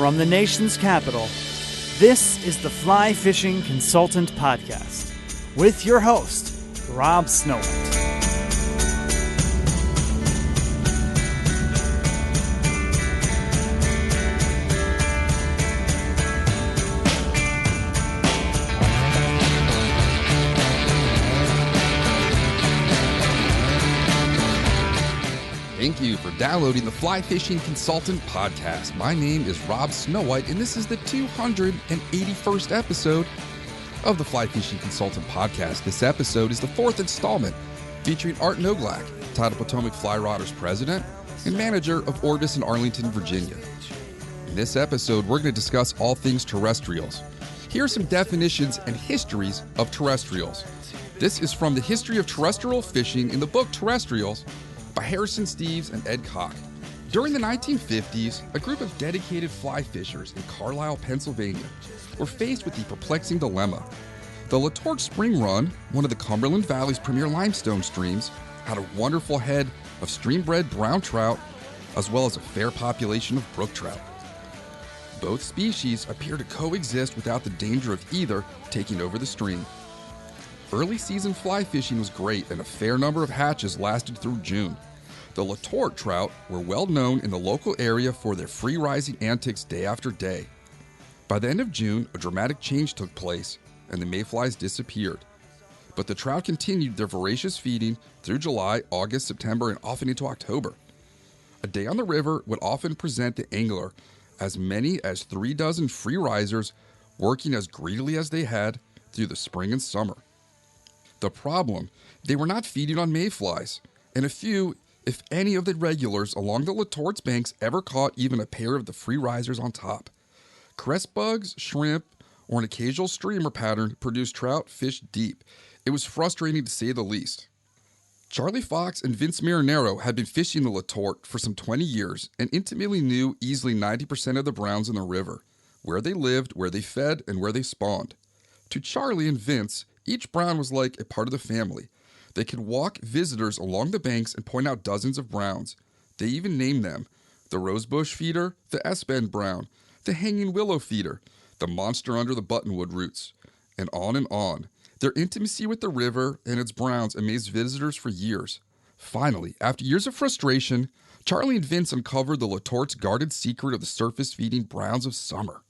From the nation's capital, this is the Fly Fishing Consultant Podcast with your host, Rob Snowhite. Thank you for downloading the Fly Fishing Consultant Podcast. My name is Rob Snowhite, and this is the 281st episode of the Fly Fishing Consultant Podcast. This episode is the fourth installment featuring Art Noglak, Tidal Potomac Fly Rodders President and Manager of Orvis in Arlington, Virginia. In this episode, we're going to discuss all things terrestrials. Here are some definitions and histories of terrestrials. This is from the History of Terrestrial Fishing in the book Terrestrials by Harrison Steeves and Ed Koch. During the 1950s, a group of dedicated fly fishers in Carlisle, Pennsylvania, were faced with the perplexing dilemma. The Letort Spring Run, one of the Cumberland Valley's premier limestone streams, had a wonderful head of stream-bred brown trout, as well as a fair population of brook trout. Both species appear to coexist without the danger of either taking over the stream. Early season fly fishing was great, and a fair number of hatches lasted through June. The Letort trout were well known in the local area for their free-rising antics day after day. By the end of June, a dramatic change took place, and the mayflies disappeared. But the trout continued their voracious feeding through July, August, September, and often into October. A day on the river would often present the angler as many as 3 dozen free risers working as greedily as they had through the spring and summer. The problem, they were not feeding on mayflies, and a few, if any of the regulars along the Letort's banks ever caught even a pair of the free risers on top. Crest bugs, shrimp, or an occasional streamer pattern produced trout fished deep. It was frustrating to say the least. Charlie Fox and Vince Marinero had been fishing the Letort for some 20 years and intimately knew easily 90% of the browns in the river, where they lived, where they fed, and where they spawned. To Charlie and Vince, each brown was like a part of the family. They could walk visitors along the banks and point out dozens of browns. They even named them the rosebush feeder, the S-bend brown, the hanging willow feeder, the monster under the buttonwood roots, and on and on. Their intimacy with the river and its browns amazed visitors for years. Finally, after years of frustration, Charlie and Vince uncovered the Letort's guarded secret of the surface-feeding browns of summer.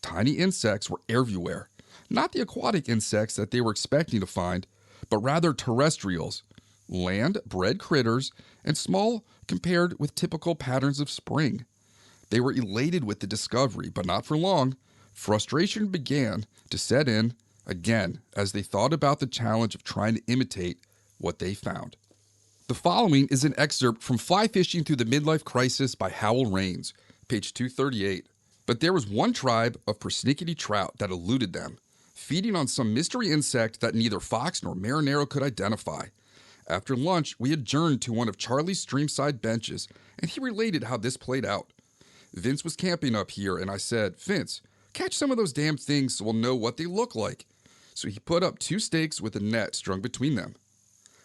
Tiny insects were everywhere. Not the aquatic insects that they were expecting to find, but rather terrestrials, land-bred critters, and small compared with typical patterns of spring. They were elated with the discovery, but not for long. Frustration began to set in again as they thought about the challenge of trying to imitate what they found. The following is an excerpt from Fly Fishing Through the Midlife Crisis by Howell Raines, page 238. But there was one tribe of persnickety trout that eluded them, feeding on some mystery insect that neither Fox nor Marinero could identify. After lunch, we adjourned to one of Charlie's streamside benches, and he related how this played out. Vince was camping up here, and I said, "Vince, catch some of those damn things so we'll know what they look like." So he put up 2 stakes with a net strung between them.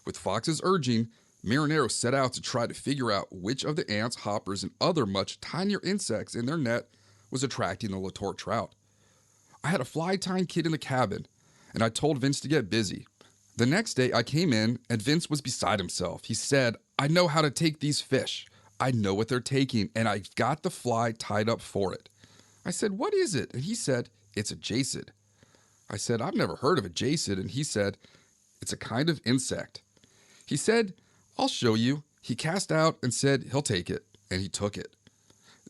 With Fox's urging, Marinero set out to try to figure out which of the ants, hoppers, and other much tinier insects in their net was attracting the Letort trout. I had a fly tying kit in the cabin, and I told Vince to get busy. The next day I came in, and Vince was beside himself. He said, "I know how to take these fish. I know what they're taking, and I've got the fly tied up for it." I said, "What is it?" And he said, "It's a jacid." I said, "I've never heard of a jacid," and he said, "It's a kind of insect." He said, "I'll show you." He cast out and said he'll take it, and he took it.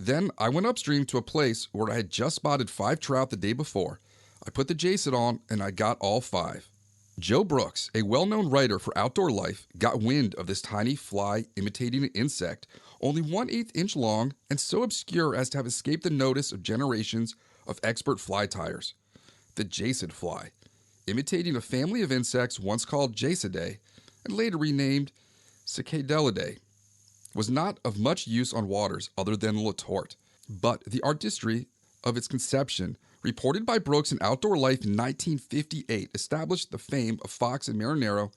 Then I went upstream to a place where I had just spotted 5 trout the day before. I put the jacid on, and I got all 5. Joe Brooks, a well-known writer for Outdoor Life, got wind of this tiny fly imitating an insect, only 1/8 inch long and so obscure as to have escaped the notice of generations of expert fly tiers. The jacid fly, imitating a family of insects once called jacidae and later renamed Cicadelidae, was not of much use on waters other than the Letort, but the artistry of its conception, reported by Brooks in Outdoor Life in 1958, established the fame of Fox and Marinero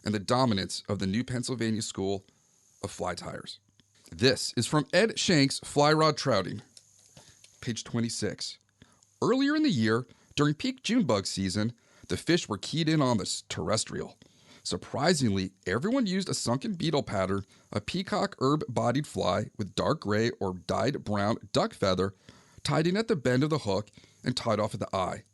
and the dominance of the New Pennsylvania School of Fly Tyers. This is from Ed Shank's Fly Rod Trouting, page 26. Earlier in the year, during peak June bug season, the fish were keyed in on the terrestrial. Surprisingly, everyone used a sunken beetle pattern, a peacock herb-bodied fly with dark gray or dyed brown duck feather tied in at the bend of the hook and tied off at the eye.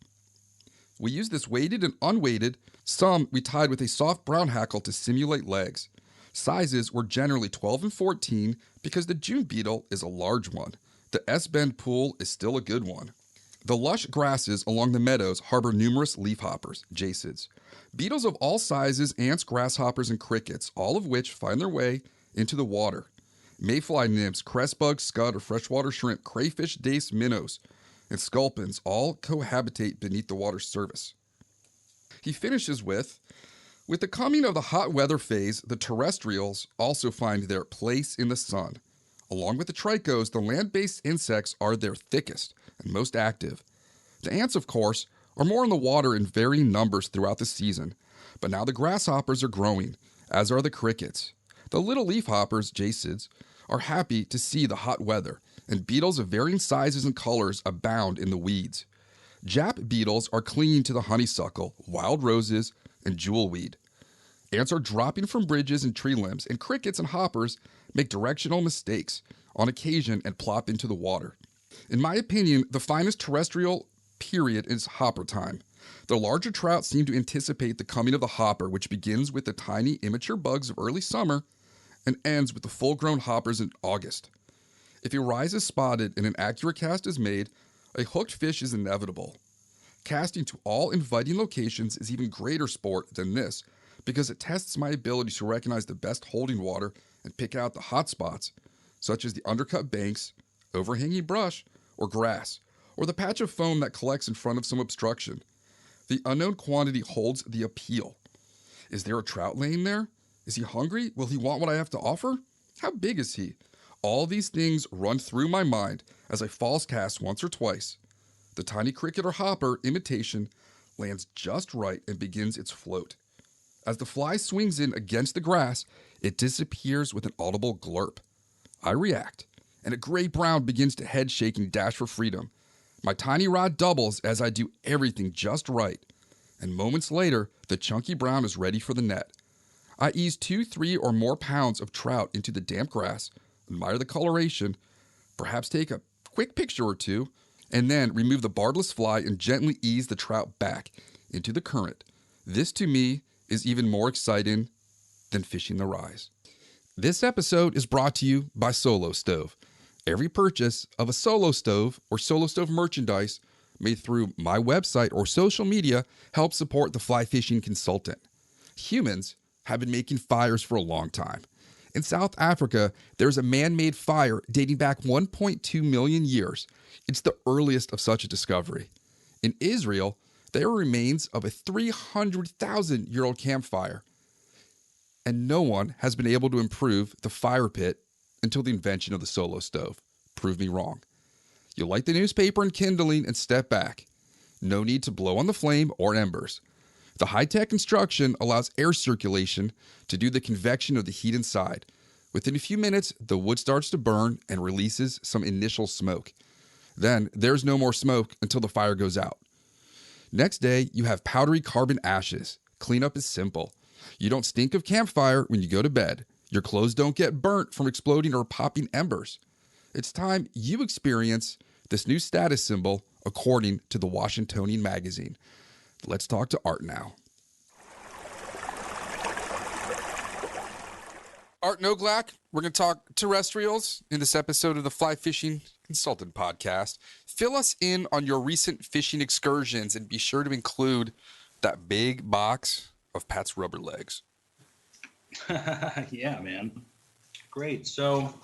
We used this weighted and unweighted. Some we tied with a soft brown hackle to simulate legs. Sizes were generally 12 and 14 because the June beetle is a large one. The S-bend pool is still a good one. The lush grasses along the meadows harbor numerous leafhoppers, jacids, beetles of all sizes, ants, grasshoppers, and crickets, all of which find their way into the water. Mayfly nymphs, crestbugs, scud or freshwater shrimp, crayfish, dace, minnows, and sculpins all cohabitate beneath the water's surface. He finishes with the coming of the hot weather phase, the terrestrials also find their place in the sun. Along with the trichos, the land-based insects are their thickest and most active. The ants, of course, are more in the water in varying numbers throughout the season, but now the grasshoppers are growing, as are the crickets. The little leafhoppers, jacids, are happy to see the hot weather, and beetles of varying sizes and colors abound in the weeds. Jap beetles are clinging to the honeysuckle, wild roses, and jewelweed. Ants are dropping from bridges and tree limbs, and crickets and hoppers make directional mistakes on occasion and plop into the water. In my opinion, the finest terrestrial period is hopper time. The larger trout seem to anticipate the coming of the hopper, which begins with the tiny immature bugs of early summer and ends with the full-grown hoppers in August. If a rise is spotted and an accurate cast is made, a hooked fish is inevitable. Casting to all inviting locations is even greater sport than this because it tests my ability to recognize the best holding water and pick out the hot spots, such as the undercut banks, overhanging brush, or grass, or the patch of foam that collects in front of some obstruction. The unknown quantity holds the appeal. Is there a trout laying there? Is he hungry? Will he want what I have to offer? How big is he? All these things run through my mind as I false cast once or twice. The tiny cricket or hopper imitation lands just right and begins its float. As the fly swings in against the grass, it disappears with an audible glurp. I react, and a gray-brown begins to head-shake and dash for freedom. My tiny rod doubles as I do everything just right, and moments later, the chunky brown is ready for the net. I ease 2, 3, or more pounds of trout into the damp grass, admire the coloration, perhaps take a quick picture or two, and then remove the barbless fly and gently ease the trout back into the current. This, to me, is even more exciting than fishing the rise. This episode is brought to you by Solo Stove. Every purchase of a Solo Stove or Solo Stove merchandise made through my website or social media helps support the fly fishing consultant. Humans have been making fires for a long time. In South Africa, there's a man-made fire dating back 1.2 million years. It's the earliest of such a discovery. In Israel, there are remains of a 300,000-year-old campfire, and no one has been able to improve the fire pit until the invention of the Solo Stove. Prove me wrong. You light the newspaper and kindling and step back. No need to blow on the flame or embers. The high-tech construction allows air circulation to do the convection of the heat inside. Within a few minutes, the wood starts to burn and releases some initial smoke. Then, there's no more smoke until the fire goes out. Next day, you have powdery carbon ashes. Cleanup is simple. You don't stink of campfire when you go to bed. Your clothes don't get burnt from exploding or popping embers. It's time you experience this new status symbol according to the Washingtonian magazine. Let's talk to Art now. Art Noglak, we're going to talk terrestrials in this episode of the Fly Fishing Consultant Podcast. Fill us in on your recent fishing excursions and be sure to include that big box of Pat's rubber legs. Yeah, man. Great. So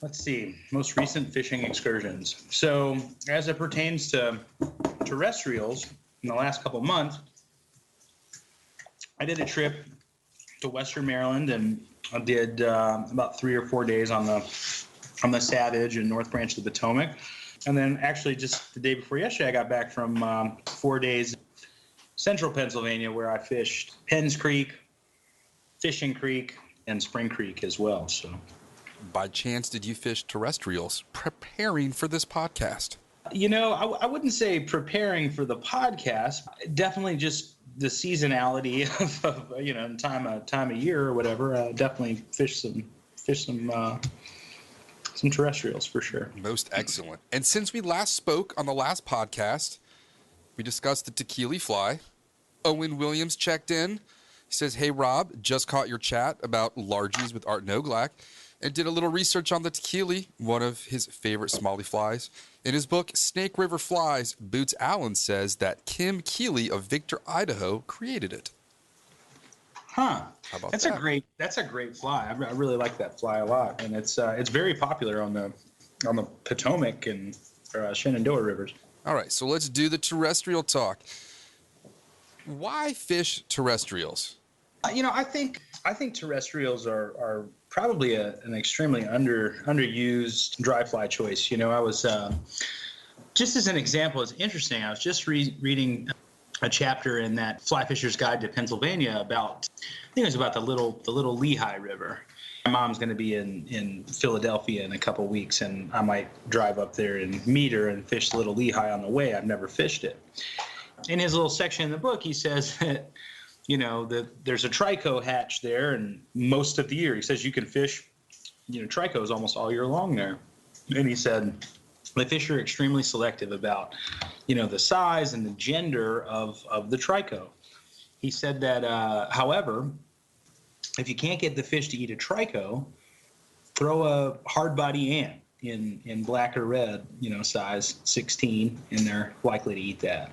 let's see. Most recent fishing excursions. So as it pertains to terrestrials, in the last couple months, I did a trip to Western Maryland, and I did about 3 or 4 days on the Savage and North Branch of the Potomac. And then actually just the day before yesterday, I got back from 4 days central Pennsylvania, where I fished Penns Creek, Fishing Creek, and Spring Creek as well. So by chance did you fish terrestrials preparing for this podcast? I wouldn't say preparing for the podcast. Definitely just the seasonality of time of year or whatever. Definitely fish some terrestrials for sure. Most excellent. And since we last spoke on the last podcast, we discussed the tequila fly. Owen Williams checked in. He says, "Hey Rob, just caught your chat about largies with Art Noglak and did a little research on the tequila, one of his favorite smallie flies. In his book, Snake River Flies, Boots Allen says that Kim Keeley of Victor, Idaho created it." Huh. How about that's that? That's a great fly. I really like that fly a lot, and it's very popular on the Potomac and Shenandoah rivers. All right, so let's do the terrestrial talk. Why fish terrestrials? I think terrestrials are probably an extremely underused dry fly choice. I was just as an example, it's interesting. I was just reading a chapter in that Fly Fisher's Guide to Pennsylvania about, I think it was about the little Lehigh River. My mom's going to be in Philadelphia in a couple weeks, and I might drive up there and meet her and fish the little Lehigh on the way. I've never fished it. In his little section in the book, he says that there's a trico hatch there, and most of the year he says you can fish tricos almost all year long there. And he said the fish are extremely selective about the size and the gender of the trico. He said that however, if you can't get the fish to eat a trico, throw a hard body ant in black or red, size 16, and they're likely to eat that.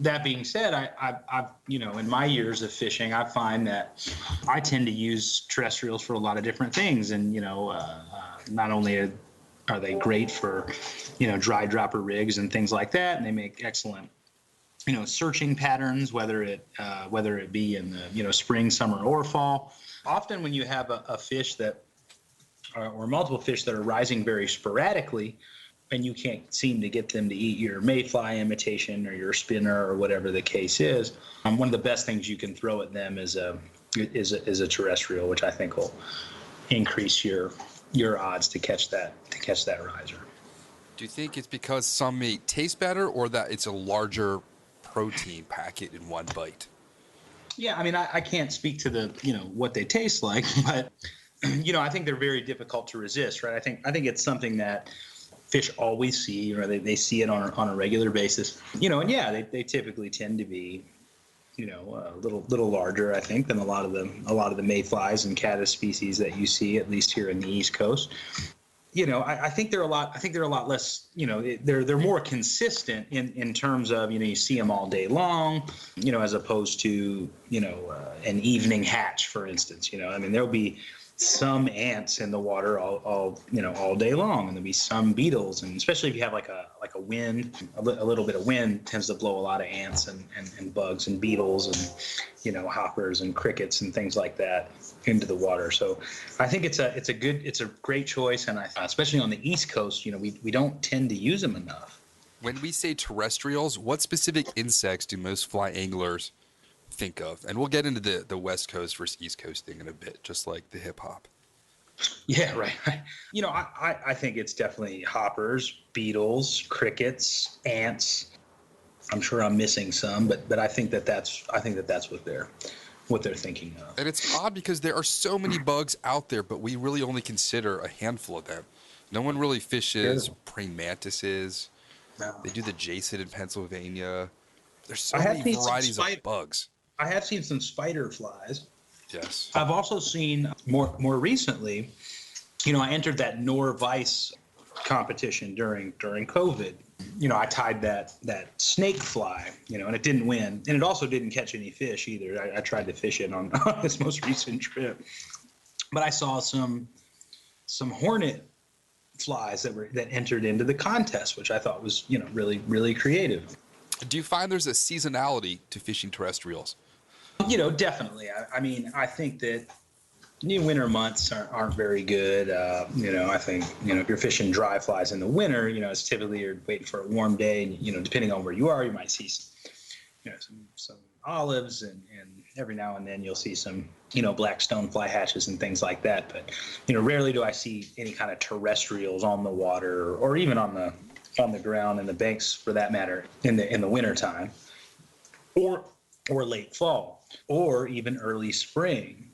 That being said, I've in my years of fishing, I find that I tend to use terrestrials for a lot of different things, and not only are they great for dry dropper rigs and things like that, and they make excellent searching patterns, whether it be in the spring, summer, or fall. Often when you have a fish that or multiple fish that are rising very sporadically, and you can't seem to get them to eat your mayfly imitation or your spinner or whatever the case is, one of the best things you can throw at them is a terrestrial, which I think will increase your odds to catch that riser. Do you think it's because some may taste better, or that it's a larger protein packet in one bite? Yeah, I mean, I can't speak to the what they taste like, but I think they're very difficult to resist, right? I think it's something that fish always see, they see it on a regular basis, and yeah, they typically tend to be, a little larger, I think, than a lot of the mayflies and caddis species that you see, at least here in the East Coast. I think they're a lot less, they're more consistent in terms of, you see them all day long, as opposed to, an evening hatch, for instance. I mean, there'll be some ants in the water all day long, and there'll be some beetles, and especially if you have like a wind, a little bit of wind tends to blow a lot of ants and bugs and beetles and hoppers and crickets and things like that into the water. So I think it's a great choice, and especially on the East Coast, we don't tend to use them enough. When we say terrestrials, what specific insects do most fly anglers think of? And we'll get into the West Coast versus East Coast thing in a bit, just like the hip hop. Yeah, right. I think it's definitely hoppers, beetles, crickets, ants. I'm sure I'm missing some, but I think that's what they're thinking of. And it's odd because there are so many bugs out there, but we really only consider a handful of them. No one really fishes praying mantises. No. They do the Jason in Pennsylvania. There's so many varieties of bugs. I have seen some spider flies. Yes. I've also seen more recently, I entered that Norvice competition during COVID. I tied that snake fly, and it didn't win. And it also didn't catch any fish either. I tried to fish it on this most recent trip. But I saw some hornet flies that entered into the contest, which I thought was, really, really creative. Do you find there's a seasonality to fishing terrestrials? Definitely. I mean, I think that winter months aren't very good. I think, if you're fishing dry flies in the winter, it's typically you're waiting for a warm day, and, depending on where you are, you might see some olives, and every now and then you'll see some black stonefly hatches and things like that. But, rarely do I see any kind of terrestrials on the water or even on the ground and the banks for that matter in the wintertime or late fall or even early spring.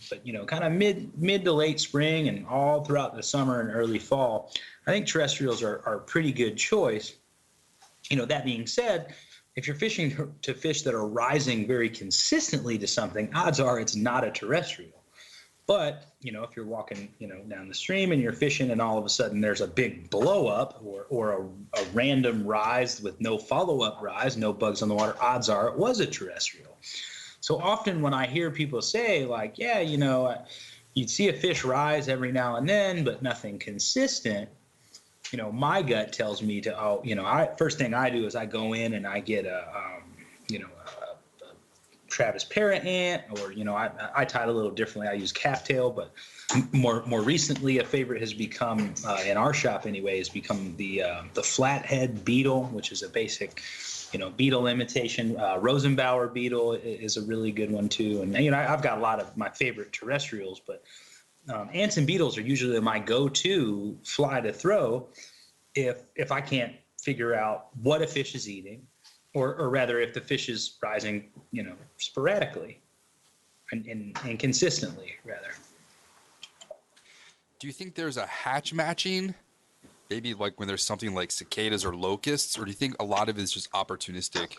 But, kind of mid to late spring and all throughout the summer and early fall, I think terrestrials are a pretty good choice. That being said, if you're fishing to fish that are rising very consistently to something, odds are it's not a terrestrial. But, if you're walking, down the stream and you're fishing and all of a sudden there's a big blow up or a random rise with no follow-up rise, no bugs on the water, odds are it was a terrestrial. So often when I hear people say like, yeah, you'd see a fish rise every now and then, but nothing consistent, my gut tells me to, first thing I do is I go in and I get a Travis parrot ant, or, I tie it a little differently. I use calftail, but more recently a favorite has become, in our shop anyway, has become the flathead beetle, which is a basic, beetle imitation. Rosenbauer beetle is a really good one too. And, I've got a lot of my favorite terrestrials, but ants and beetles are usually my go-to fly to throw if I can't figure out what a fish is eating, or rather if the fish is rising, sporadically and consistently, rather. Do you think there's a hatch matching? Maybe like when there's something like cicadas or locusts, or do you think a lot of it is just opportunistic?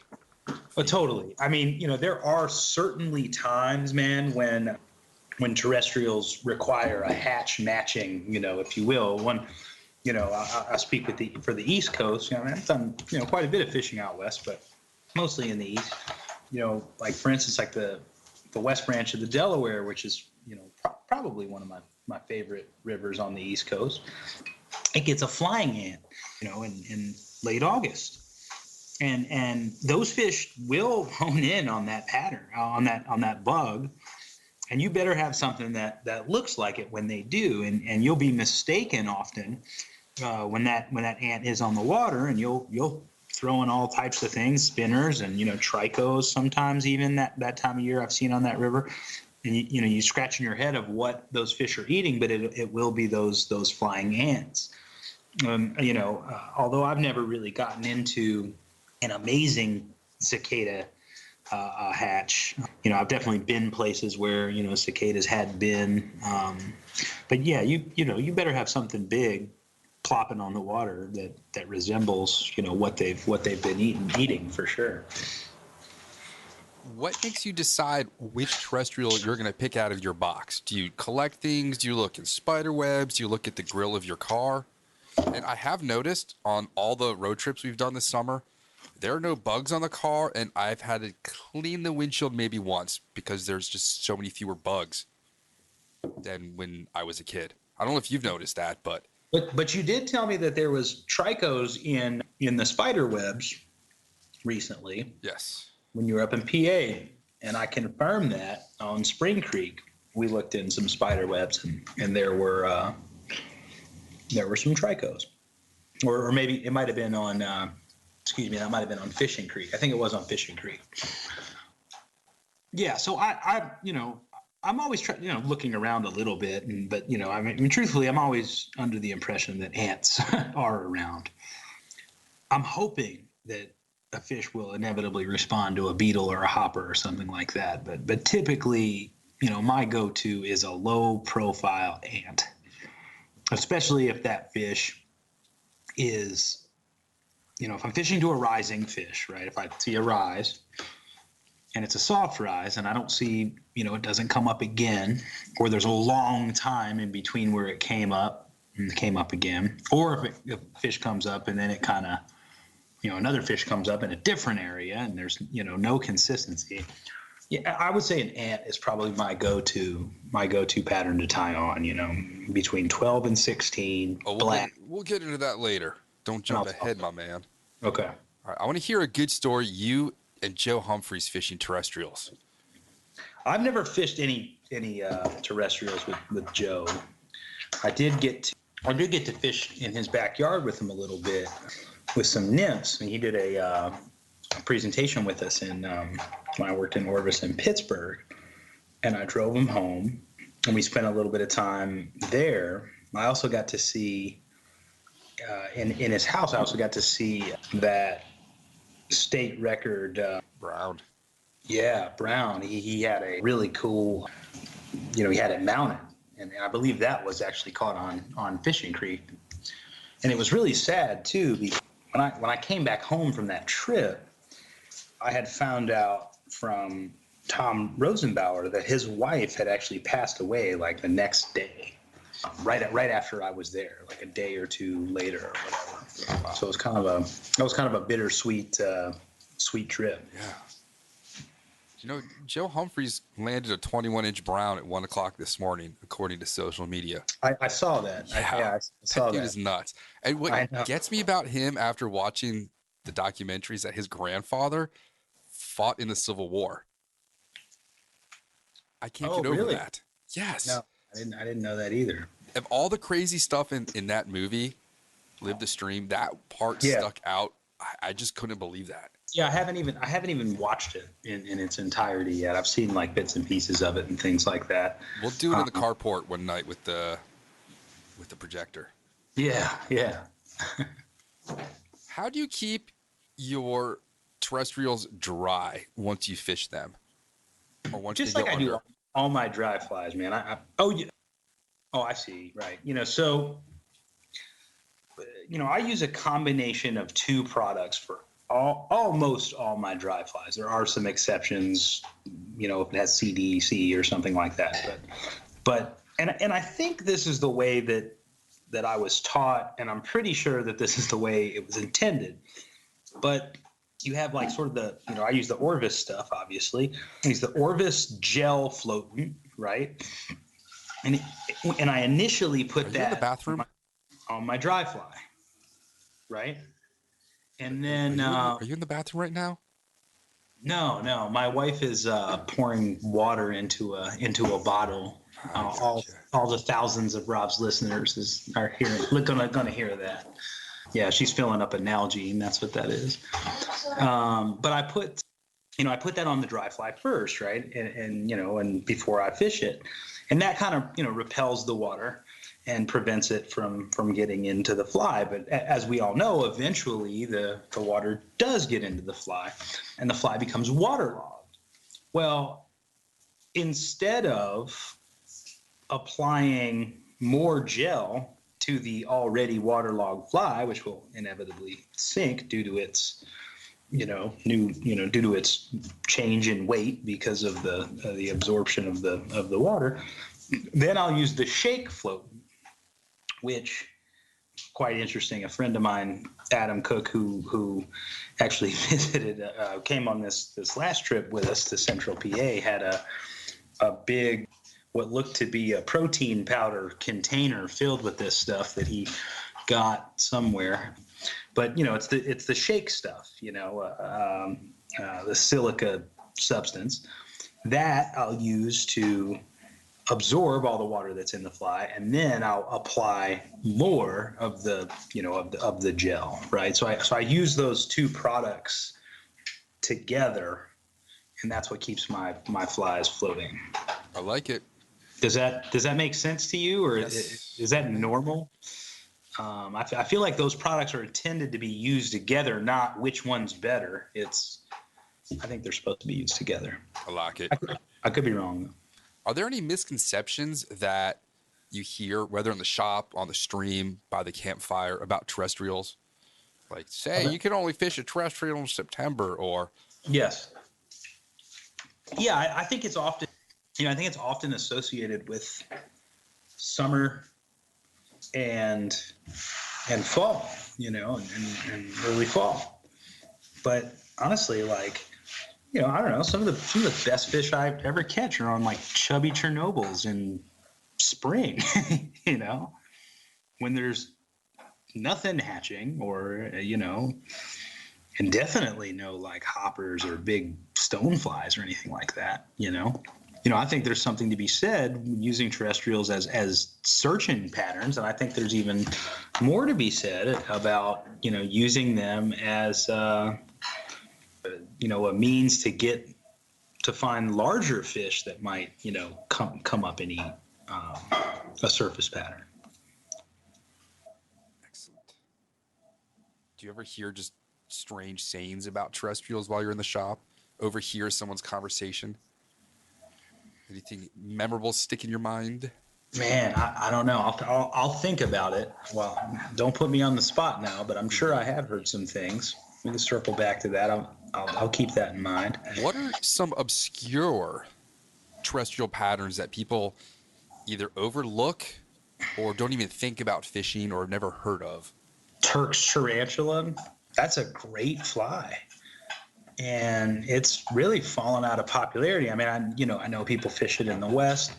Oh, totally. I mean, there are certainly times, man, when terrestrials require a hatch matching, if you will. One, I speak for the East Coast. I've done, quite a bit of fishing out west, but mostly in the East. Like for instance, like the West Branch of the Delaware, which is, probably one of my favorite rivers on the East Coast. It gets a flying ant, in late August. And those fish will hone in on that pattern, on that bug. And you better have something that looks like it when they do. And you'll be mistaken often when that ant is on the water, and you'll throw in all types of things, spinners and, tricos sometimes even that time of year I've seen on that river. And you scratch in your head of what those fish are eating, but it will be those flying ants. Although I've never really gotten into an amazing cicada hatch, I've definitely been places where cicadas had been, but yeah, you better have something big plopping on the water that resembles what they've been eating for sure. What makes you decide which terrestrial you're going to pick out of your box? Do you collect things? Do you look in spider webs? Do you look at the grill of your car? And I have noticed on all the road trips we've done this summer, there are no bugs on the car, and I've had to clean the windshield maybe once because there's just so many fewer bugs than when I was a kid. I don't know if you've noticed that, but you did tell me that there was tricos in the spider webs recently. Yes. When you were up in PA, and I confirmed that on Spring Creek. We looked in some spider webs, and there were some tricos, or maybe it might have been on. That might have been on Fishing Creek. I think it was on Fishing Creek. Yeah, so I'm always looking around a little bit, but truthfully, I'm always under the impression that ants are around. I'm hoping that a fish will inevitably respond to a beetle or a hopper or something like that, but typically, my go-to is a low-profile ant, especially if that fish is. If I'm fishing to a rising fish, right? If I see a rise and it's a soft rise and I don't see, it doesn't come up again, or there's a long time in between where it came up and it came up again, or if a fish comes up and then it kind of, another fish comes up in a different area and there's, no consistency. Yeah, I would say an ant is probably my go-to pattern to tie on, between 12 and 16, black. We'll get into that later. Don't jump ahead, my man. Okay. All right, I want to hear a good story. You and Joe Humphreys fishing terrestrials. I've never fished any terrestrials with Joe. I did get to fish in his backyard with him a little bit with some nymphs, and he did a presentation with us when I worked in Orvis in Pittsburgh. and I drove him home, and we spent a little bit of time there. I also got to see, in his house, I also got to see that state record. Brown. Yeah, Brown. He had a really cool, he had it mounted. And I believe that was actually caught on Fishing Creek. And it was really sad, too, because when I came back home from that trip, I had found out from Tom Rosenbauer that his wife had actually passed away like the next day, right after I was there, like a day or two later or whatever. Wow. So it was kind of a bittersweet sweet trip. Yeah. Joe Humphreys landed a 21-inch brown at 1 o'clock this morning, according to social media. I saw that. Yeah, I saw that. Dude is nuts. And what gets me about him after watching the documentaries that his grandfather fought in the Civil War. I can't get over that. Yes. No, I didn't know that either. Of all the crazy stuff in that movie, Live the Stream, that part stuck out. I just couldn't believe that. Yeah, I haven't even watched it in its entirety yet. I've seen like bits and pieces of it and things like that. We'll do it in the carport one night with the projector. Yeah. How do you keep your terrestrials dry once you fish them? Or once just they like go I under? do all my dry flies, man. I see. Right. So, I use a combination of two products for almost all my dry flies. There are some exceptions, if it has CDC or something like that. But I think this is the way that I was taught, and I'm pretty sure that this is the way it was intended. But you have like sort of I use the Orvis stuff, obviously. I use the Orvis gel floatant, right? And I initially put that in the bathroom on my dry fly, right? And then are you in the bathroom right now? No. My wife is pouring water into a bottle. All the thousands of Rob's listeners are gonna hear that. Yeah, she's filling up an Nalgene, and that's what that is. But I put that on the dry fly first, right? And before I fish it, and that kind of repels the water and prevents it from getting into the fly. But as we all know, eventually the water does get into the fly, and the fly becomes waterlogged. Well, instead of applying more gel to the already waterlogged fly, which will inevitably sink due to its due to its change in weight because of the absorption of the water, then I'll use the shake float, which quite interesting. A friend of mine, Adam Cook, who actually visited, came on this last trip with us to Central PA, had a big, what looked to be a protein powder container filled with this stuff that he got somewhere. But it's the shake stuff, the silica substance that I'll use to absorb all the water that's in the fly, and then I'll apply more of the of the gel, right? So I use those two products together, and that's what keeps my flies floating. I like it. Does that make sense to you, or yes. is that normal? I feel like those products are intended to be used together, not which one's better. I think they're supposed to be used together. I like it. I could be wrong, though. Are there any misconceptions that you hear, whether in the shop, on the stream, by the campfire, about terrestrials? Like, say, you can only fish a terrestrial in September, or... Yes. Yeah, I think it's often... I think it's often associated with summer and fall, and early fall. But honestly, like, I don't know, some of the best fish I ever catch are on like chubby Chernobyls in spring, when there's nothing hatching, or and definitely no like hoppers or big stoneflies or anything like that, I think there's something to be said using terrestrials as searching patterns, and I think there's even more to be said about using them as a means to get to find larger fish that might, come up and eat a surface pattern. Excellent. Do you ever hear just strange sayings about terrestrials while you're in the shop? Overhear someone's conversation? Anything memorable stick in your mind? Man, I don't know. I'll think about it. Well, don't put me on the spot now, but I'm sure I have heard some things. We can circle back to that. I'll keep that in mind. What are some obscure terrestrial patterns that people either overlook or don't even think about fishing or have never heard of? Turk's tarantula, that's a great fly. And it's really fallen out of popularity. I mean, I know people fish it in the West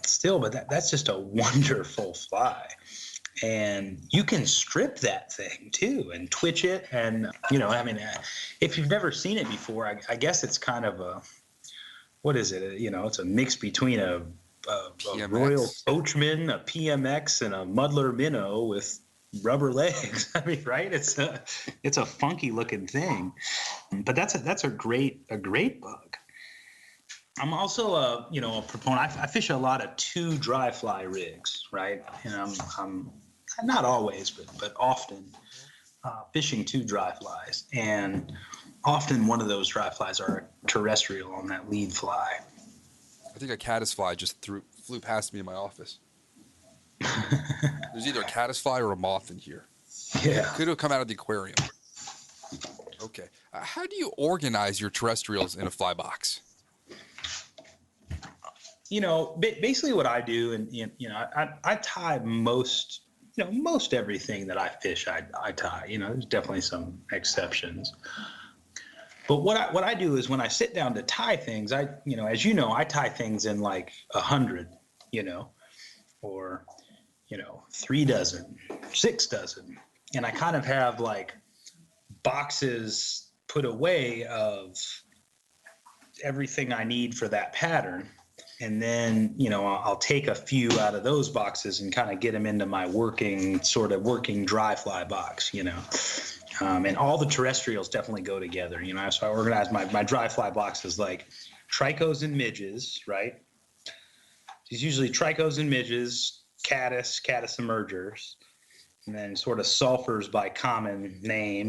still, but that's just a wonderful fly. And you can strip that thing too and twitch it. And, if you've never seen it before, I guess it's kind of what is it? It's a mix between a Royal Coachman, a PMX, and a Muddler Minnow with rubber legs. I mean, right? It's a funky looking thing, but that's a great bug. I'm also a proponent. I fish a lot of 2 dry fly rigs, right? And I'm not always, but often fishing 2 dry flies, and often one of those dry flies are a terrestrial on that lead fly. I think a caddisfly just flew past me in my office. There's either a caddisfly or a moth in here. Yeah. Could have come out of the aquarium. Okay. How do you organize your terrestrials in a fly box? Basically what I do, and I tie most everything that I fish, I tie. There's definitely some exceptions. But what I do is when I sit down to tie things, I tie things in like 100, or 3 dozen, 6 dozen, and I kind of have like boxes put away of everything I need for that pattern. And then, I'll take a few out of those boxes and kind of get them into my working dry fly box, and all the terrestrials definitely go together, so I organize my dry fly boxes like trichos and midges, right? It's usually trichos and midges, caddis emergers, and then sort of sulfurs by common name,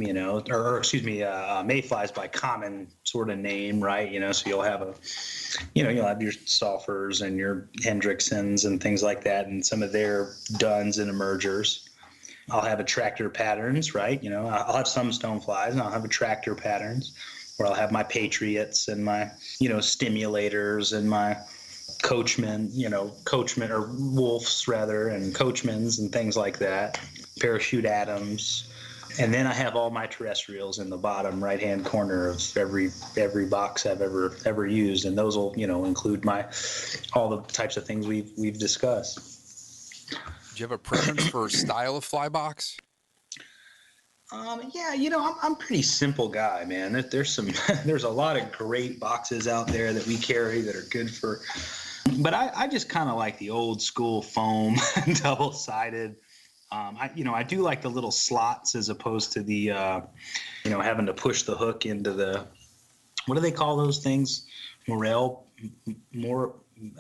mayflies by common sort of name, right? So you'll have you'll have your sulfurs and your Hendricksons and things like that, and some of their duns and emergers. I'll have attractor patterns, right? I'll have some stoneflies, and I'll have attractor patterns, where I'll have my patriots and my, stimulators and my coachman or wolves rather, and coachmans and things like that, parachute atoms. And then I have all my terrestrials in the bottom right-hand corner of every box I've ever used, and those will, include all the types of things we've discussed. Do you have a preference for style of fly box? Yeah, I'm a pretty simple guy, man. There's a lot of great boxes out there that we carry that are good for, but I just kind of like the old school foam, double-sided. I do like the little slots as opposed to the, having to push the hook into what do they call those things?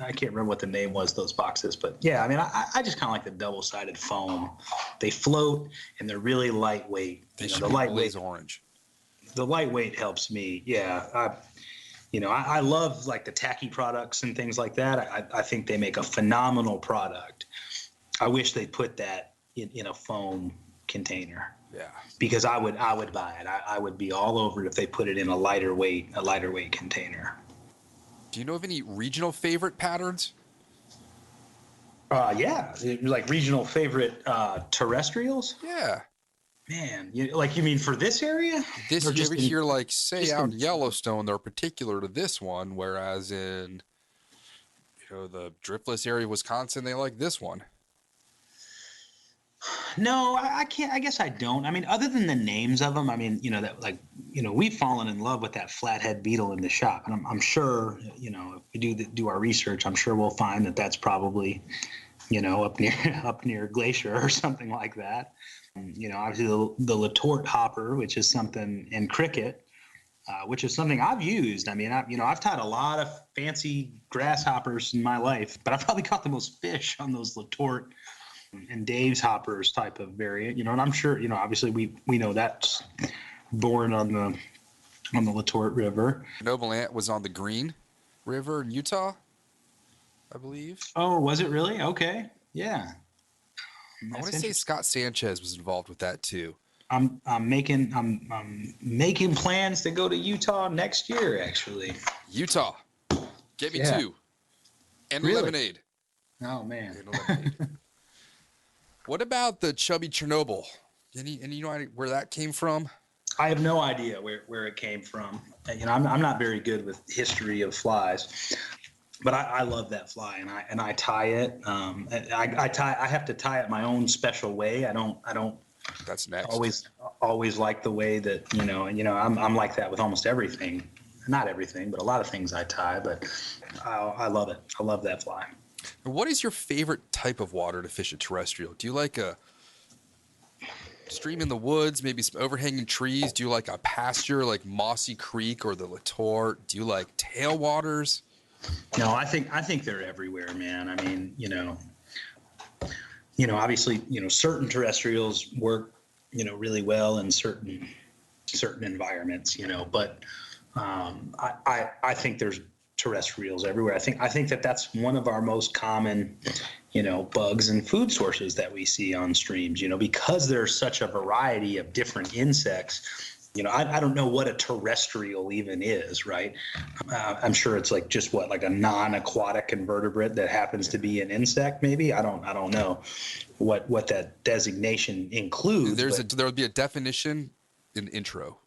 I can't remember what the name was, those boxes, but yeah, I mean, I just kind of like the double-sided foam. They float and they're really lightweight. They should be always orange. The lightweight helps me. Yeah. I love like the tacky products and things like that. I think they make a phenomenal product. I wish they put that in a foam container. Yeah. Because I would buy it. I would be all over it if they put it in a lighter weight container. Do you know of any regional favorite patterns? Yeah, like regional favorite terrestrials. Yeah. Man, you mean for this area? You ever hear like say out in Yellowstone they're particular to this one, whereas in the driftless area of Wisconsin they like this one? No, I can't. I guess I don't. I mean, other than the names of them, I mean, we've fallen in love with that flathead beetle in the shop, and I'm sure, if we do our research, I'm sure we'll find that that's probably, up near Glacier or something like that. Obviously the Latort hopper, which is something in cricket, which is something I've used. I mean, I've tied a lot of fancy grasshoppers in my life, but I've probably caught the most fish on those Letort and Dave's hoppers type of variant. And I'm sure, obviously we know that's born on the Letort River. Noble Ant was on the Green River in Utah, I believe. Oh, was it really? Okay, yeah. I want to say Scott Sanchez was involved with that too. I'm making plans to go to Utah next year. Actually, Utah, get me 2, and really? Lemonade. Oh man. What about the chubby Chernobyl? Any you know where that came from? I have no idea where it came from. I'm not very good with history of flies, but I love that fly, and I tie it. I have to tie it my own special way. I don't. That's next. Always like the way that I'm like that with almost everything. Not everything, but a lot of things I tie. But I love it. I love that fly. And what is your favorite type of water to fish a terrestrial? Do you like a stream in the woods, maybe some overhanging trees? Do you like a pasture like Mossy Creek or the Letort? Do you like tailwaters? No, I think they're everywhere, man. I mean, obviously, certain terrestrials work, really well in certain environments, but I think there's terrestrials everywhere. I think that's one of our most common, bugs and food sources that we see on streams, because there's such a variety of different insects. I don't know what a terrestrial even is, right? I'm sure it's like just like a non-aquatic invertebrate that happens to be an insect, maybe. I don't know what that designation includes. There would be a definition in the intro.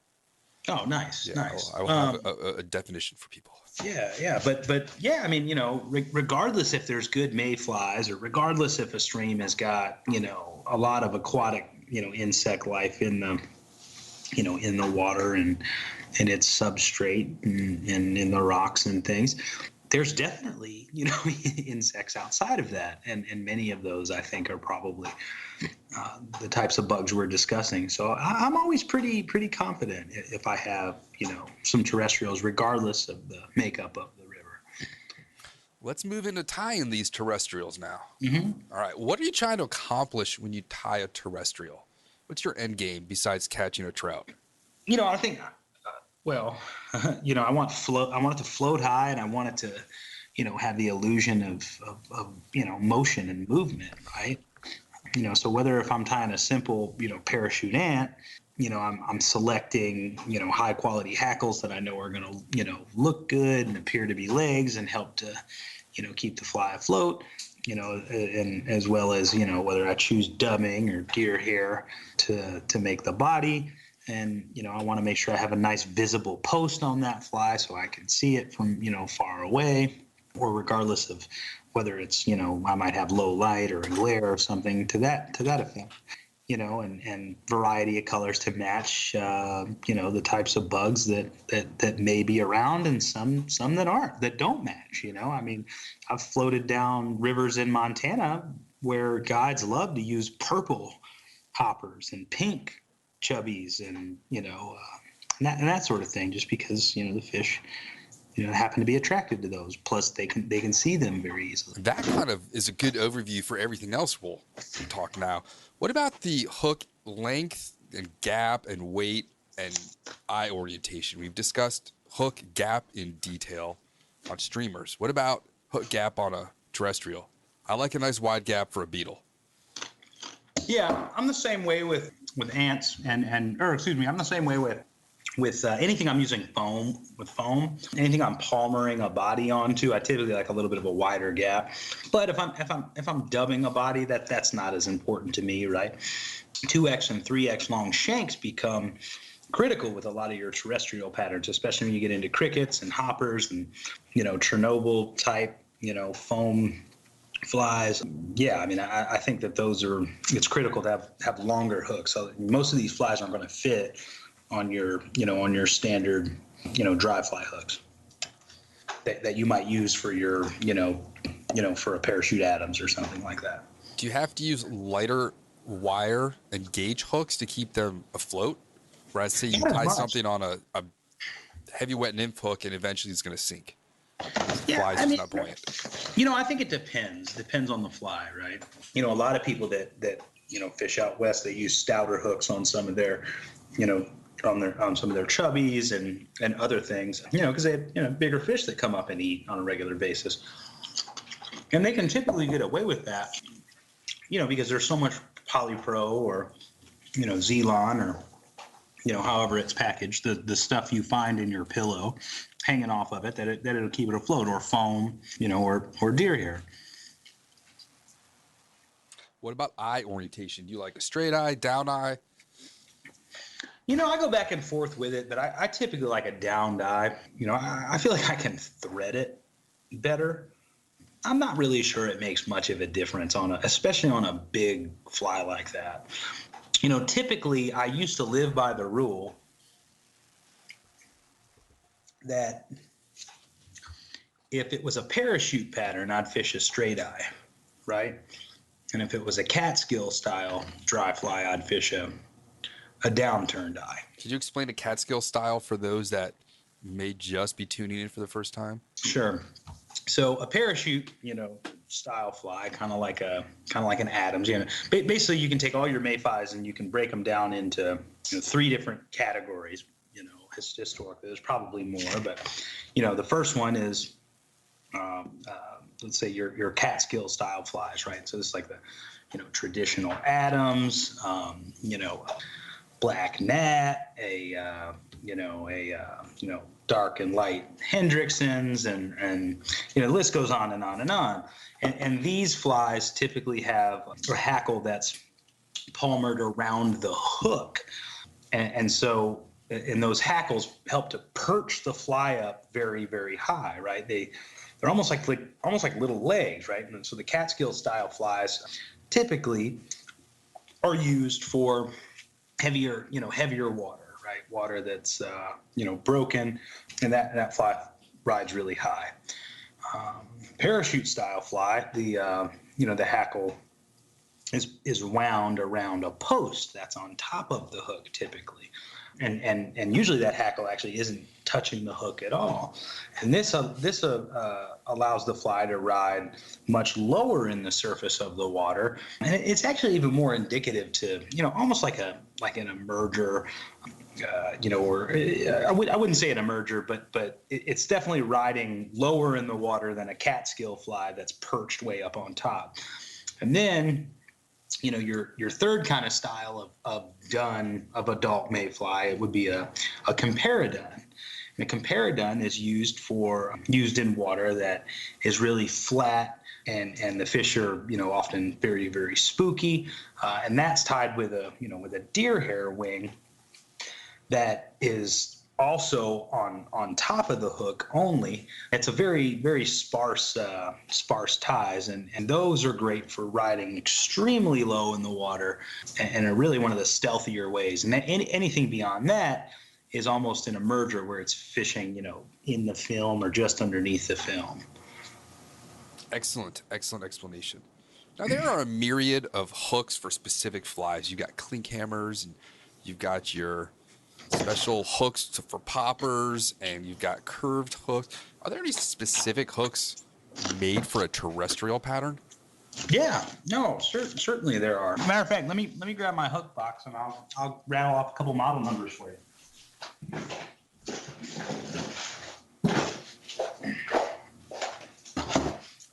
Oh, nice, yeah, nice. I will have a definition for people. Yeah, but yeah, I mean, regardless if there's good mayflies, or regardless if a stream has got a lot of aquatic insect life in the in the water and its substrate and in the rocks and things, there's definitely, insects outside of that. And many of those, I think, are probably the types of bugs we're discussing. So I'm always pretty confident if I have, some terrestrials, regardless of the makeup of the river. Let's move into tying these terrestrials now. Mm-hmm. All right. What are you trying to accomplish when you tie a terrestrial? What's your end game besides catching a trout? I think, I want it to float high, and I want it to, have the illusion of motion and movement, right? So whether if I'm tying a simple, parachute ant, I'm selecting, high quality hackles that I know are going to, look good and appear to be legs and help to, keep the fly afloat. And as well as, whether I choose dubbing or deer hair to make the body. And, I want to make sure I have a nice visible post on that fly so I can see it from, far away, or regardless of whether it's, I might have low light or a glare or something to that effect, and variety of colors to match, the types of bugs that may be around, and some that don't match, I mean, I've floated down rivers in Montana where guides love to use purple hoppers and pink chubbies and, and that sort of thing, just because, the fish, happen to be attracted to those. Plus they can see them very easily. That kind of is a good overview for everything else we'll talk now. What about the hook length and gap and weight and eye orientation? We've discussed hook gap in detail on streamers. What about hook gap on a terrestrial? I like a nice wide gap for a beetle. Yeah, I'm the same way with ants I'm the same way with anything I'm using foam. Anything I'm palmering a body onto, I typically like a little bit of a wider gap. But if I'm dubbing a body, that's not as important to me, right? 2x and 3x long shanks become critical with a lot of your terrestrial patterns, especially when you get into crickets and hoppers and Chernobyl type foam flies. Yeah, I mean, I think that it's critical to have longer hooks. So most of these flies aren't going to fit on your standard, dry fly hooks that you might use for your, for a parachute Adams or something like that. Do you have to use lighter wire and gauge hooks to keep them afloat? Whereas say you tie something on a heavy wet nymph hook and eventually it's going to sink. Yeah, Fly's I mean, not buoyant. I think it depends on the fly, right? A lot of people that fish out west, they use stouter hooks on some of their, on some of their chubbies and other things, because they have, bigger fish that come up and eat on a regular basis. And they can typically get away with that, because there's so much polypro or, Zelon or, however it's packaged, the stuff you find in your pillow hanging off of it, that it'll keep it afloat, or foam, or deer hair. What about eye orientation? Do you like a straight eye, down eye? I go back and forth with it, but I typically like a downed eye. I feel like I can thread it better. I'm not really sure it makes much of a difference especially on a big fly like that. Typically I used to live by the rule that if it was a parachute pattern, I'd fish a straight eye, right? And if it was a catskill style dry fly, I'd fish a downturned eye. Could you explain a catskill style for those that may just be tuning in for the first time? Sure. So a parachute, style fly, kind of like an Adams. Basically, you can take all your mayflies and you can break them down into 3 different categories. Historically, there's probably more, but the first one is let's say your catskill style flies, right? So this is like the traditional Adams, black gnat, a dark and light Hendricksons, and the list goes on and on and on. And these flies typically have a hackle that's palmered around the hook, and so those hackles help to perch the fly up very, very high, right? They're almost like little legs, right? And so the catskill style flies typically are used for heavier water, right? Water that's broken, and that fly rides really high. Parachute style fly, the hackle is wound around a post that's on top of the hook typically, and usually that hackle actually isn't touching the hook at all. And this allows the fly to ride much lower in the surface of the water, and it's actually even more indicative to almost like an emerger, or I wouldn't say an emerger, but it's definitely riding lower in the water than a catskill fly that's perched way up on top. And then your third kind of style of adult mayfly, it would be a comparadun. And a comparadun is used in water that is really flat, and the fish are often very, very spooky, and that's tied with a deer hair wing that is also on top of the hook only. It's a very, very sparse ties, and those are great for riding extremely low in the water, and are really one of the stealthier ways. And anything beyond that is almost an emerger, where it's fishing in the film or just underneath the film. Excellent explanation. Now, there are a myriad of hooks for specific flies. You've got clink hammers, and you've got your special hooks for poppers, and you've got curved hooks. Are there any specific hooks made for a terrestrial pattern? Yeah, no, certainly there are. Matter of fact, let me grab my hook box, and I'll rattle off a couple model numbers for you.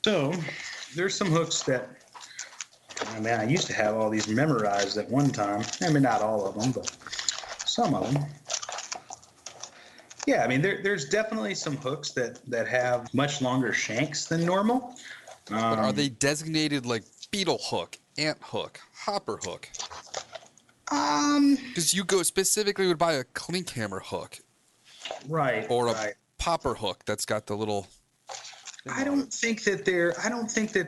So there's some hooks that, I used to have all these memorized at one time. I mean, not all of them, but some of them. Yeah, there's definitely some hooks that have much longer shanks than normal. But are they designated like beetle hook, ant hook, hopper hook? Because you would buy a clink hammer hook, right? Or a popper hook that's got the little. I don't think that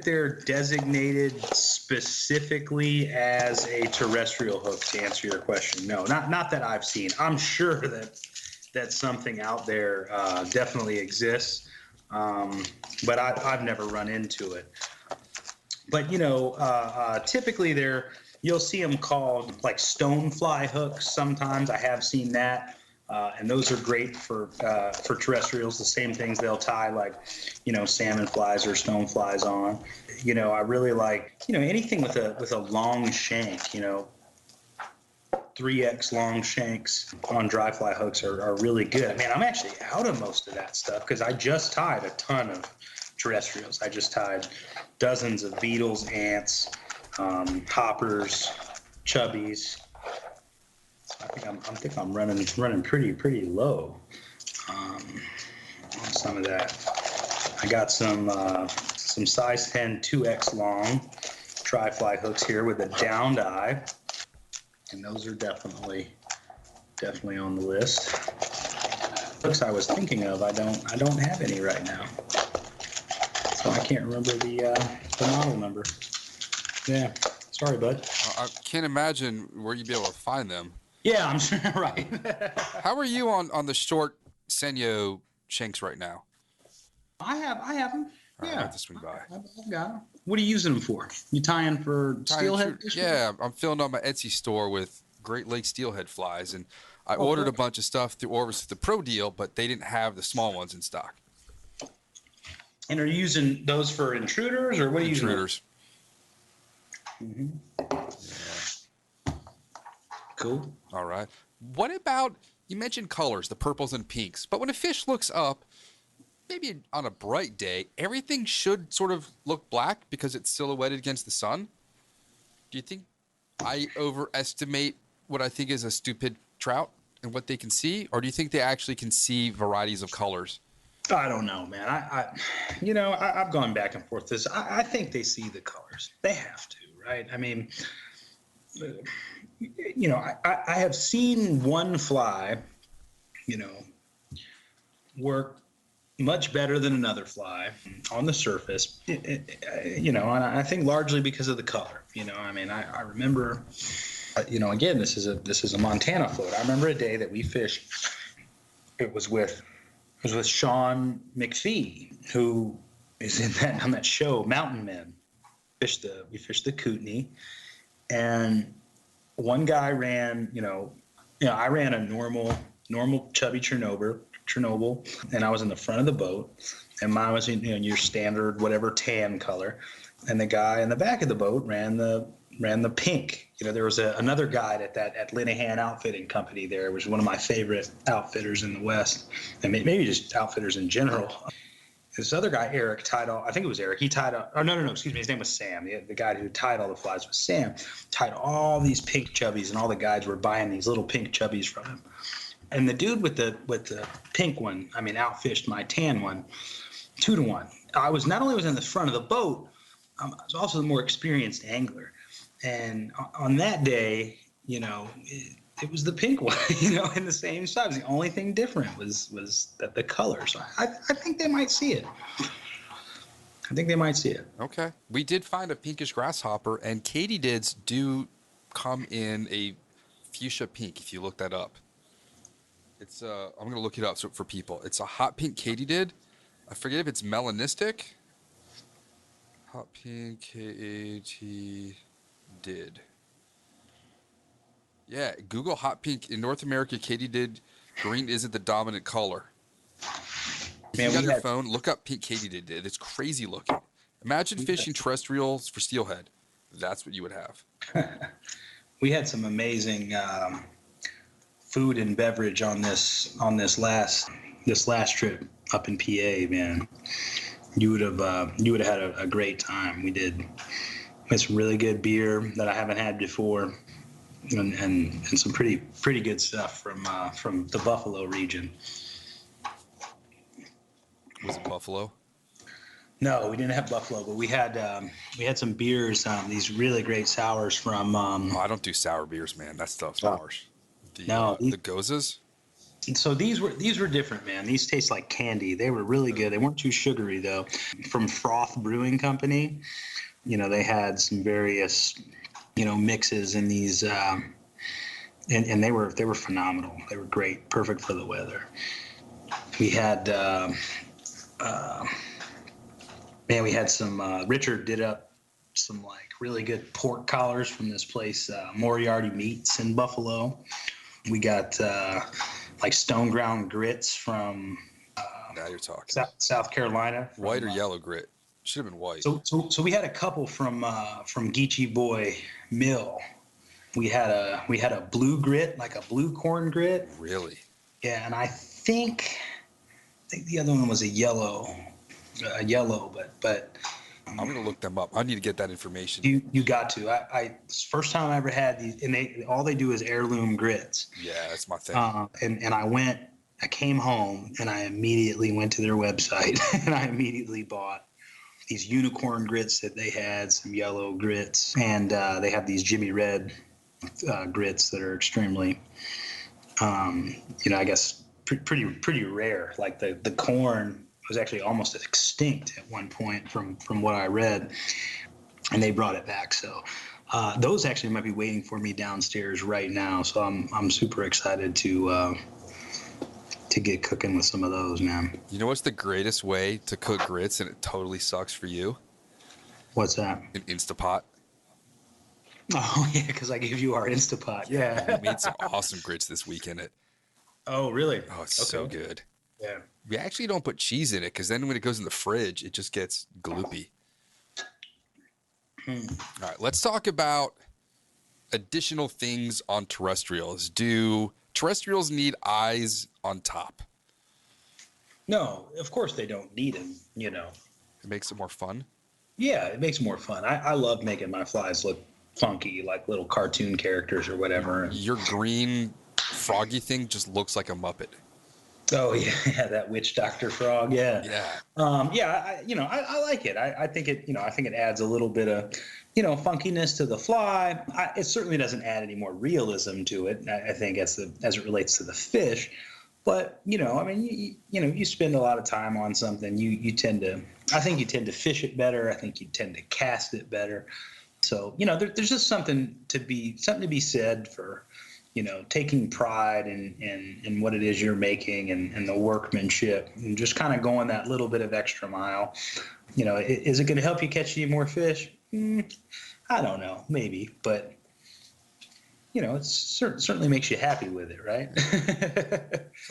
they're designated specifically as a terrestrial hook, to answer your question. No, not that I've seen. I'm sure that something out there definitely exists, but I've never run into it. But typically you'll see them called like stonefly hooks. Sometimes I have seen that. And those are great for terrestrials. The same things they'll tie, like, salmon flies or stone flies on. I really like, anything with a long shank. 3x long shanks on dry fly hooks are really good. Man, I'm actually out of most of that stuff because I just tied a ton of terrestrials. I just tied dozens of beetles, ants, hoppers, chubbies. I think I'm running pretty low on some of that. I got some size 10 2x long dry fly hooks here with a downed eye, and those are definitely on the list. Hooks I was thinking of, I don't have any right now, so I can't remember the model number. Yeah, sorry, bud. I can't imagine where you'd be able to find them. Yeah, I'm sure. Right. How are you on the short Senyo shanks right now? I have them. Yeah, Yeah, I have to swing by. I've got them. What are you using them for? You tying for steelhead fish? Yeah, I'm filling up my Etsy store with Great Lakes steelhead flies, and I ordered a bunch of stuff through Orvis the Pro deal, but they didn't have the small ones in stock. And are you using those for intruders, or what are you using? Intruders. Mm-hmm. Yeah. Cool. All right. What about, you mentioned colors, the purples and pinks, but when a fish looks up, maybe on a bright day, everything should sort of look black because it's silhouetted against the sun. Do you think I overestimate what I think is a stupid trout and what they can see? Or do you think they actually can see varieties of colors? I don't know, man. I've gone back and forth this. I think they see the colors. They have to, right? I mean, I have seen one fly, work much better than another fly on the surface, and I think largely because of the color. I remember, again, this is a Montana float. I remember a day that we fished. It was with Sean McPhee, who is on that show Mountain Men. We fished the Kootenai, and one guy ran, I ran a normal chubby Chernobyl, and I was in the front of the boat, and mine was your standard whatever tan color, and the guy in the back of the boat ran the pink. There was another guy at Linehan Outfitting Company there, which was one of my favorite outfitters in the West, and maybe just outfitters in general. This other guy, Eric, I think it was Eric, he tied up, no, excuse me, his name was Sam. The guy who tied all the flies was Sam, tied all these pink chubbies, and all the guides were buying these little pink chubbies from him. And the dude with the pink one, outfished my tan one 2-1. I was not only was in the front of the boat, I was also the more experienced angler. And on that day, it was the pink one, in the same size. The only thing different was that the color. So I think they might see it. Okay. We did find a pinkish grasshopper, and katydids do come in a fuchsia pink if you look that up. It's I'm going to look it up for people. It's a hot pink katydid. I forget if it's melanistic. Hot pink katydid. Yeah, Google hot pink. In North America, katydid green isn't the dominant color. If you got your phone, look up pink katydid. It's crazy looking. Imagine fishing terrestrials for steelhead. That's what you would have. We had some amazing food and beverage on this last trip up in PA, man. You would have had a great time. We had some really good beer that I haven't had before, and some pretty good stuff from the Buffalo region. Was it Buffalo? No, we didn't have Buffalo, but we had some beers, these really great sours from. I don't do sour beers, man. That stuff's harsh. The Gozas? So these were different, man. These taste like candy. They were really good. They weren't too sugary though. From Froth Brewing Company, they had some various, mixes in these, and they were phenomenal. They were great, perfect for the weather. We had, we had some. Richard did up some really good pork collars from this place, Moriarty Meats in Buffalo. We got like stone ground grits from Now you're talking. South Carolina. White or yellow grit? Should have been white. So we had a couple from Geechee Boy Mill. We had a blue grit, like a blue corn grit. Really? Yeah, and I think the other one was a yellow, but I'm gonna look them up. I need to get that information. You got to. I first time I ever had these, and all they do is heirloom grits. Yeah, that's my thing. And I came home and I immediately went to their website and I immediately bought these unicorn grits that they had, some yellow grits, and they have these Jimmy Red grits that are extremely, I guess pretty rare. Like the corn was actually almost extinct at one point from what I read, and they brought it back. So those actually might be waiting for me downstairs right now. So I'm super excited to get cooking with some of those, man. You know what's the greatest way to cook grits, and it totally sucks for you? What's that? An Instapot. Oh yeah, because I gave you our Instapot. Yeah, We made some awesome grits this weekend. Oh really? Oh, it's so good. Yeah. We actually don't put cheese in it because then when it goes in the fridge, it just gets gloopy. All right, let's talk about additional things on terrestrials. Do terrestrials need eyes on top? No, of course they don't need them, It makes it more fun. Yeah, it makes it more fun. I love making my flies look funky, like little cartoon characters or whatever. Your green froggy thing just looks like a Muppet. Oh yeah, that witch doctor frog. Yeah. Yeah. I like it. I think it. I think it adds a little bit of, funkiness to the fly. It certainly doesn't add any more realism to it. I think as it relates to the fish, but you spend a lot of time on something. You tend to fish it better. I think you tend to cast it better. So there's just something to be said for, taking pride in what it is you're making and the workmanship, and just kind of going that little bit of extra mile. Is it going to help you catch any more fish? I don't know, maybe, but it certainly makes you happy with it, right?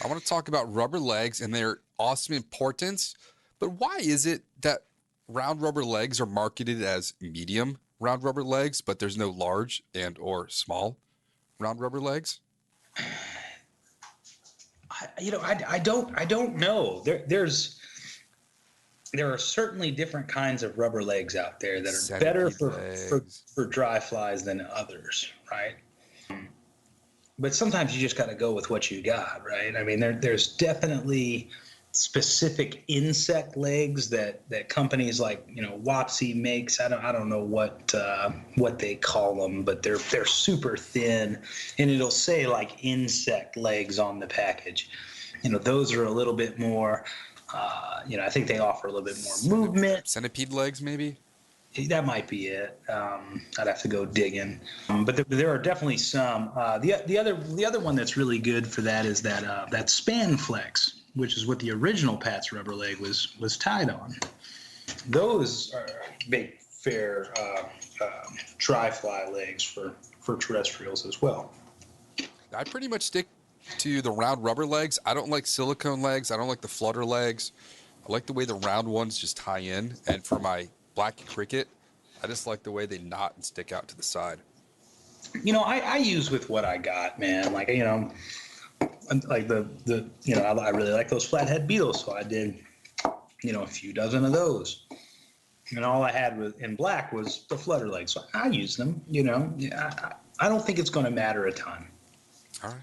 I want to talk about rubber legs and their awesome importance, but why is it that round rubber legs are marketed as medium round rubber legs, but there's no large and or small round rubber legs? I don't know. There are certainly different kinds of rubber legs out there that are better for dry flies than others, right? But sometimes you just got to go with what you got, right? I mean, there's definitely specific insect legs that companies like Wapsi makes. I don't know what they call them, but they're super thin, and it'll say like insect legs on the package. Those are a little bit more. I think they offer a little bit more movement. Centipede legs, maybe. That might be it. I'd have to go digging. But there are definitely some. The other one that's really good for that is that span flex, which is what the original Pat's rubber leg was tied on. Those are big, fair dry fly legs for terrestrials as well. I pretty much stick to the round rubber legs. I don't like silicone legs. I don't like the flutter legs. I like the way the round ones just tie in. And for my black cricket, I just like the way they knot and stick out to the side. I use with what I got, man. Like, like I really like those flathead beetles, so I did, a few dozen of those. And all I had in black was the flutter legs, so I use them. I don't think it's going to matter a ton. All right.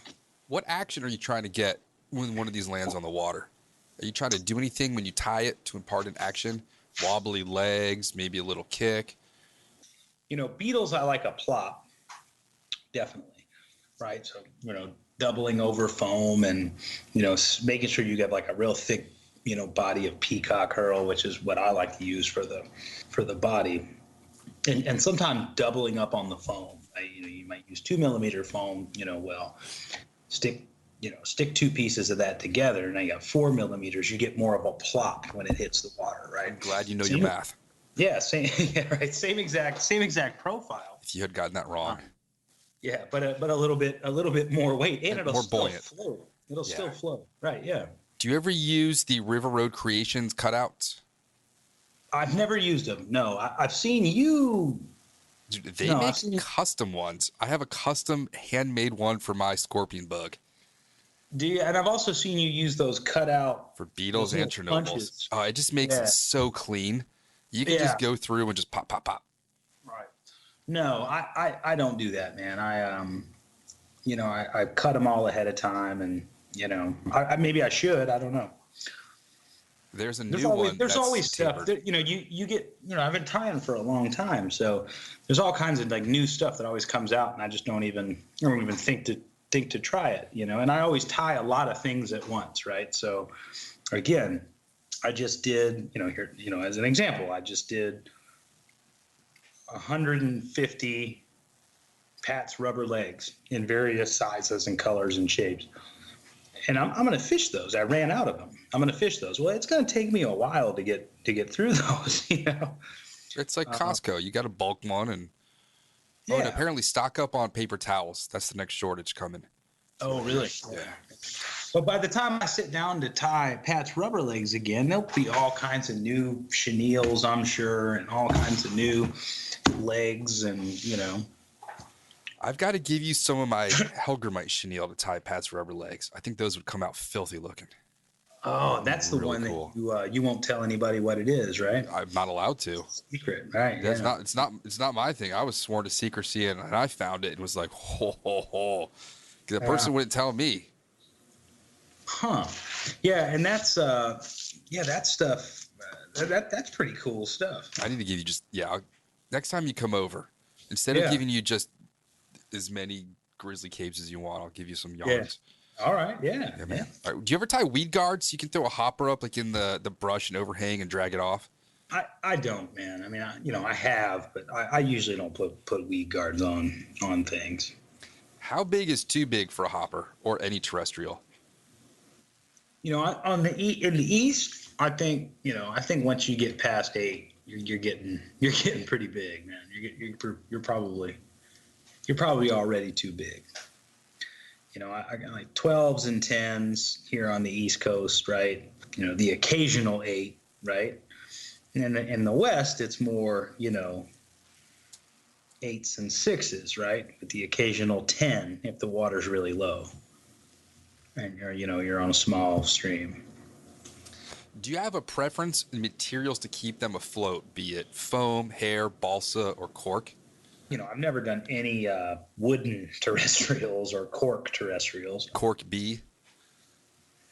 What action are you trying to get when one of these lands on the water? Are you trying to do anything when you tie it to impart an action? Wobbly legs, maybe a little kick? Beetles, I like a plop, definitely, right? So, doubling over foam and, making sure you get like a real thick, body of peacock herl, which is what I like to use for the body. And sometimes doubling up on the foam. You might use 2 millimeter foam, stick 2 pieces of that together, and now you got 4 millimeters. You get more of a plop when it hits the water, right? I'm glad you know your math. Yeah, same. Yeah, right. Same exact profile. If you had gotten that wrong. Yeah, but a little bit more weight, and it'll more still buoyant. float. It'll still float. Right, yeah. Do you ever use the River Road Creations cutouts? I've never used them. No, I've seen you. Dude, they No, make I've seen. custom ones. I have a custom handmade one for my scorpion bug. Do you? And I've also seen you use those cutout For beetles those and little Chernobyls. punches. Oh, it just makes it so clean. You can just go through and just pop, pop, pop. Right. No, I don't do that, man. I cut them all ahead of time, and maybe I should. I don't know. There's There's new always, one. There's that's always stuff tapered. that you get. I've been tying for a long time, so there's all kinds of like new stuff that always comes out, and I just don't even think to try it. And I always tie a lot of things at once, right? So again, I just did, here, as an example, I just did 150 Pat's rubber legs in various sizes and colors and shapes. And I'm going to fish those. I ran out of them. I'm going to fish those. Well, it's going to take me a while to get through those, It's like Costco. You got a bulk one, and and apparently stock up on paper towels. That's the next shortage coming. Oh, really? Yeah. But by the time I sit down to tie Pat's rubber legs again, there'll be all kinds of new chenilles, I'm sure, and all kinds of new legs, and I've got to give you some of my Helgramite chenille to tie Pat's rubber legs. I think those would come out filthy looking. Oh, that's the Really one cool. that you won't tell anybody what it is, right? I'm not allowed to. Secret, right? That's not. It's not my thing. I was sworn to secrecy, and I found it and was like, ho ho ho. The person wouldn't tell me. Huh? Yeah, and that's that stuff. That's pretty cool stuff. I need to give you next time you come over, instead of giving you just as many grizzly caves as you want, I'll give you some yarns. All right. Yeah. Man. All right, do you ever tie weed guards? You can throw a hopper up like in the brush and overhang and drag it off. I don't, man. I mean, I have, but I usually don't put weed guards on things. How big is too big for a hopper or any terrestrial? In the east, I think once you get past 8, you're getting pretty big, man. You're probably already too big. I got like 12s and 10s here on the East Coast, right? The occasional 8, right? And in the West, it's more, 8s and 6s, right? With the occasional 10 if the water's really low, and you're on a small stream. Do you have a preference in materials to keep them afloat, be it foam, hair, balsa, or cork? I've never done any wooden terrestrials or cork terrestrials. Cork B?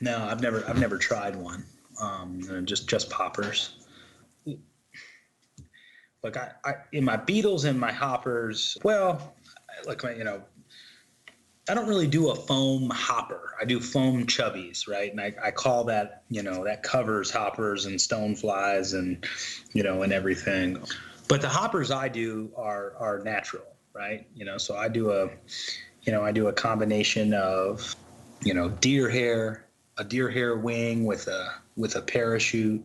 No, I've never tried one. Just poppers. Look, I in my beetles and my hoppers. Well, look, I don't really do a foam hopper. I do foam chubbies, right? And I call that, that covers hoppers and stoneflies and and everything. But the hoppers I do are natural, right? So I do a a combination of, deer hair, a deer hair wing with a parachute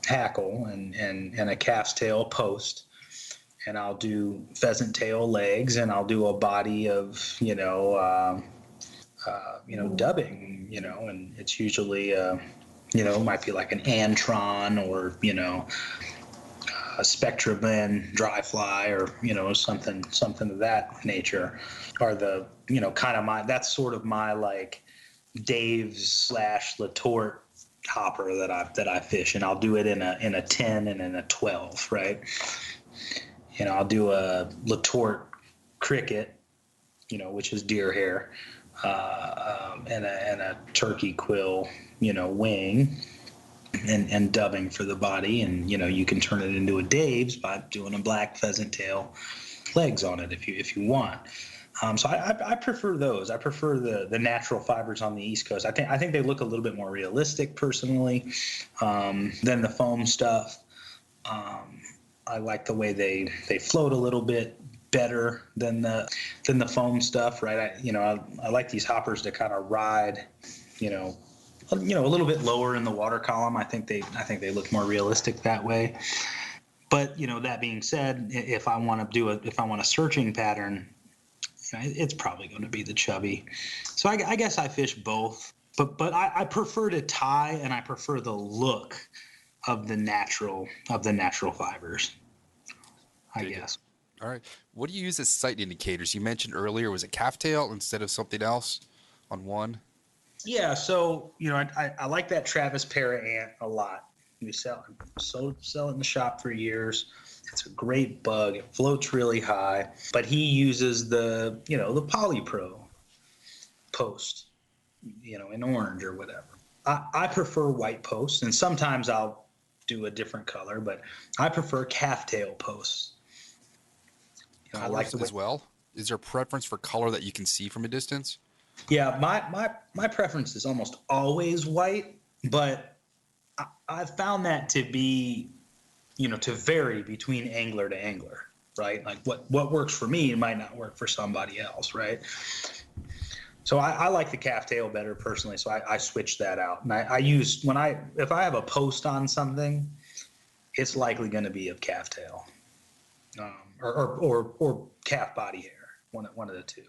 hackle and a calf's tail post, and I'll do pheasant tail legs, and I'll do a body of dubbing, and it's usually might be like an antron or a spectraben dry fly or something of that nature, are the kind of that's sort of my like Dave's / Latort hopper that I fish, and I'll do it in a 10 and in a 12, right? I'll do a Latort cricket, which is deer hair, and a turkey quill, wing, and dubbing for the body, and you can turn it into a Dave's by doing a black pheasant tail legs on it if you want. So I prefer those. I prefer the natural fibers on the East Coast. I think they look a little bit more realistic personally than the foam stuff. I like the way they float a little bit better than the foam stuff, right? I like these hoppers to kind of ride, a little bit lower in the water column. I think they look more realistic that way. But that being said, if I want a searching pattern, it's probably going to be the chubby. So I guess I fish both, but I prefer to tie, and I prefer the look of the natural fibers, I guess. All right. What do you use as sight indicators? You mentioned earlier, was it calf tail instead of something else on one? Yeah, so I like that Travis para ant a lot. We sell it in the shop for years. It's a great bug. It floats really high, but he uses the Polypro post, in orange or whatever. I prefer white posts, and sometimes I'll do a different color, but I prefer calf tail posts. I like as well. Is there a preference for color that you can see from a distance? Yeah, my preference is almost always white, but I've found that to be, to vary between angler to angler, right? Like what works for me might not work for somebody else, right? So I like the calf tail better personally, so I switch that out. And I use if I have a post on something, it's likely going to be of calf tail, or calf body hair, one of the two.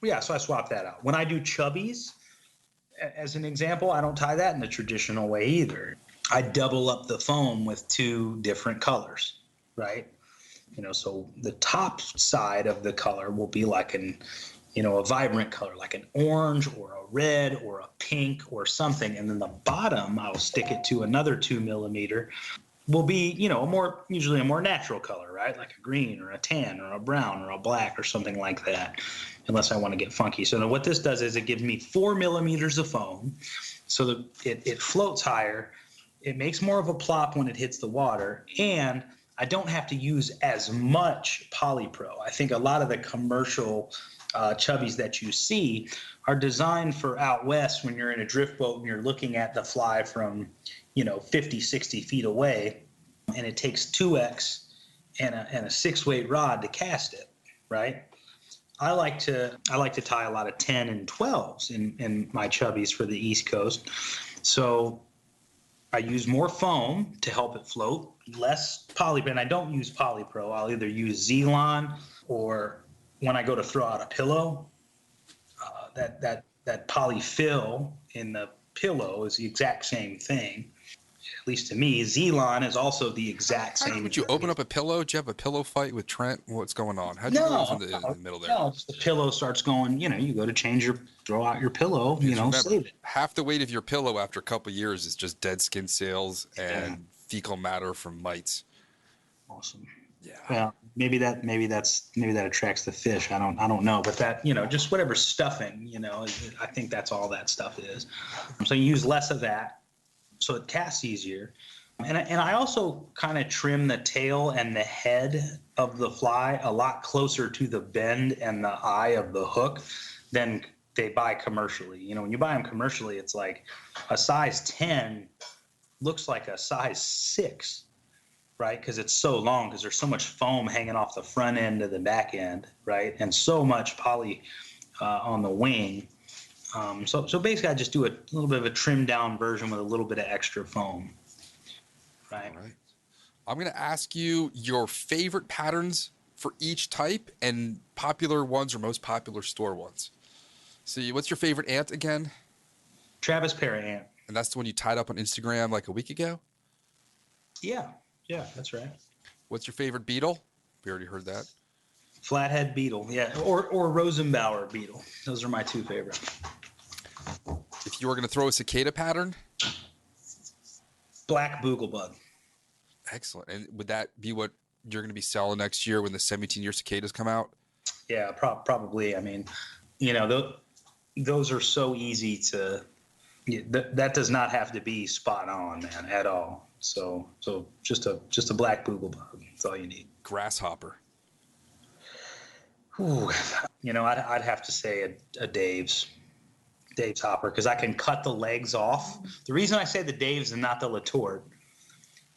Yeah, so I swap that out. When I do chubbies, as an example, I don't tie that in the traditional way either. I double up the foam with two different colors, right? So the top side of the color will be like a vibrant color, like an orange or a red or a pink or something. And then the bottom, I'll stick it to another 2 millimeter, will be, usually a more natural color, right? Like a green or a tan or a brown or a black or something like that, unless I want to get funky. So now what this does is it gives me 4 millimeters of foam, so that it floats higher. It makes more of a plop when it hits the water, and I don't have to use as much Polypro. I think a lot of the commercial chubbies that you see are designed for out west when you're in a drift boat and you're looking at the fly from 50, 60 feet away, and it takes 2X and a 6-weight rod to cast it, right? I like to tie a lot of 10 and 12s in my chubbies for the East Coast. So I use more foam to help it float, less Polypro, and I don't use Polypro. I'll either use Zelon, or when I go to throw out a pillow, that polyfill in the pillow is the exact same thing. At least to me, Zelon is also the exact same. Would you open up a pillow? Do you have a pillow fight with Trent? What's going on? How'd you go from the middle there? No, the pillow starts going, you go to throw out your pillow, remember, save it. Half the weight of your pillow after a couple of years is just dead skin cells and fecal matter from mites. Awesome. Yeah. Well, maybe that attracts the fish. I don't know, but that, just whatever stuffing, I think that's all that stuff is. So you use less of that, so it casts easier. And I also kind of trim the tail and the head of the fly a lot closer to the bend and the eye of the hook than they buy commercially. When you buy them commercially, it's like a size 10 looks like a size 6, right? Because it's so long, because there's so much foam hanging off the front end to the back end, right? And so much poly on the wing. So basically, I just do a little bit of a trimmed down version with a little bit of extra foam. Right. All right. I'm going to ask you your favorite patterns for each type and popular ones or most popular store ones. So what's your favorite ant again? Travis para ant. And that's the one you tied up on Instagram like a week ago? Yeah, that's right. What's your favorite beetle? We already heard that. Flathead beetle, yeah, or Rosenbauer beetle. Those are my two favorites. If you were going to throw a cicada pattern? Black booglebug. Excellent. And would that be what you're going to be selling next year when the 17-year cicadas come out? Yeah, probably. I mean, those are so easy to. That does not have to be spot on, man, at all. So just a black booglebug. That's all you need. Grasshopper. Ooh, I'd have to say a Dave's hopper, because I can cut the legs off. The reason I say the Dave's and not the Latort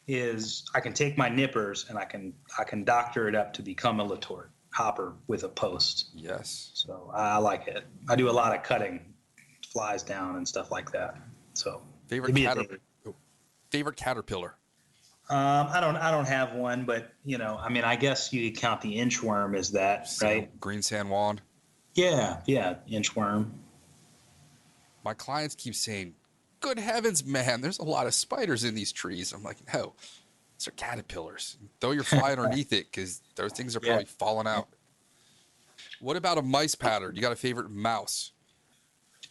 is I can take my nippers and I can doctor it up to become a Latort hopper with a post. Yes. So I like it. I do a lot of cutting flies down and stuff like that. So favorite caterpillar. I don't have one, but I mean, I guess you could count the inchworm as that, right? Green San Juan. Yeah, inchworm. My clients keep saying, good heavens, man, there's a lot of spiders in these trees. I'm like, no, these are caterpillars. Throw your fly underneath it because those things are probably falling out. What about a mice pattern? You got a favorite mouse?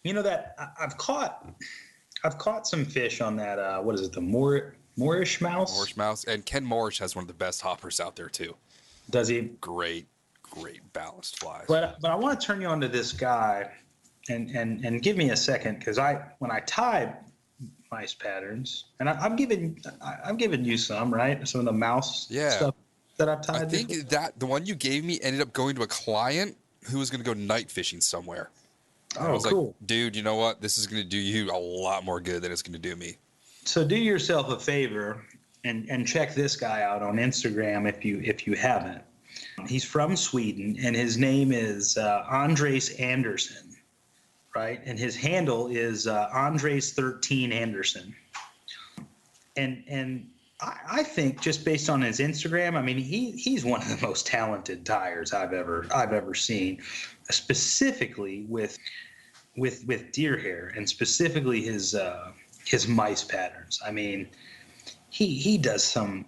That I've caught some fish on that. What is it? The Moorish mouse. Moorish mouse, and Ken Moorish has one of the best hoppers out there too. Does he? Great balanced flies. But I want to turn you on to this guy, and give me a second because when I tie mice patterns, and I've given you some, right? Some of the mouse stuff that I've tied. I think that the one you gave me ended up going to a client who was going to go night fishing somewhere. I was cool. like, dude, you know what? This is going to do you a lot more good than it's going to do me. So do yourself a favor and check this guy out on Instagram if you haven't. He's from Sweden and his name is Andres Andersson, right? And his handle is Andres13 Andersson. And I think just based on his Instagram, I mean, he's one of the most talented tyers I've ever seen, specifically with deer hair and specifically his mice patterns. I mean, he does some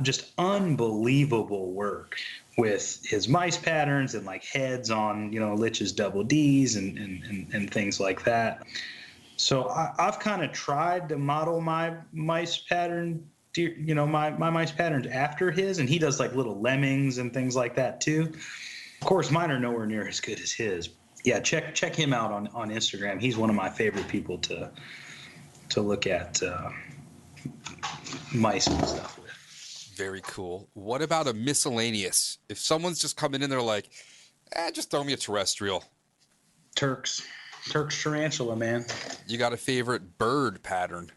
just unbelievable work with his mice patterns and like heads on Lich's double D's and things like that. So I've kind of tried to model my mice pattern, my mice patterns after his, and he does like little lemmings and things like that too. Of course, mine are nowhere near as good as his. Yeah, check him out on Instagram. He's one of my favorite people to look at mice and stuff with. Very cool. What about a miscellaneous? If someone's just coming in, they're like, just throw me a terrestrial. Turk's tarantula, man. You got a favorite bird pattern?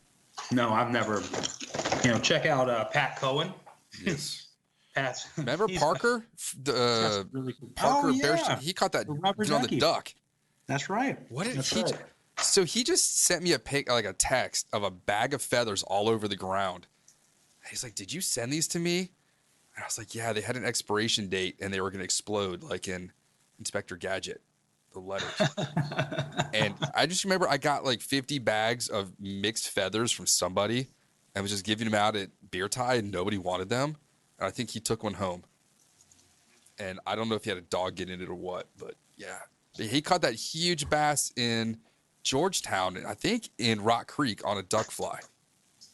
No, I've never. Check out Pat Cohen. Yes. Remember Parker? Really cool. Parker Bearstein. He caught that on the duck. That's right. What did he? Right. So he just sent me a text of a bag of feathers all over the ground. He's like, "Did you send these to me?" And I was like, "Yeah, they had an expiration date and they were going to explode, like in Inspector Gadget, the letters." And I just remember I got like 50 bags of mixed feathers from somebody and was just giving them out at Beer Tie and nobody wanted them. And I think he took one home. And I don't know if he had a dog get in it or what, but yeah. He caught that huge bass in Georgetown, I think in Rock Creek on a duck fly.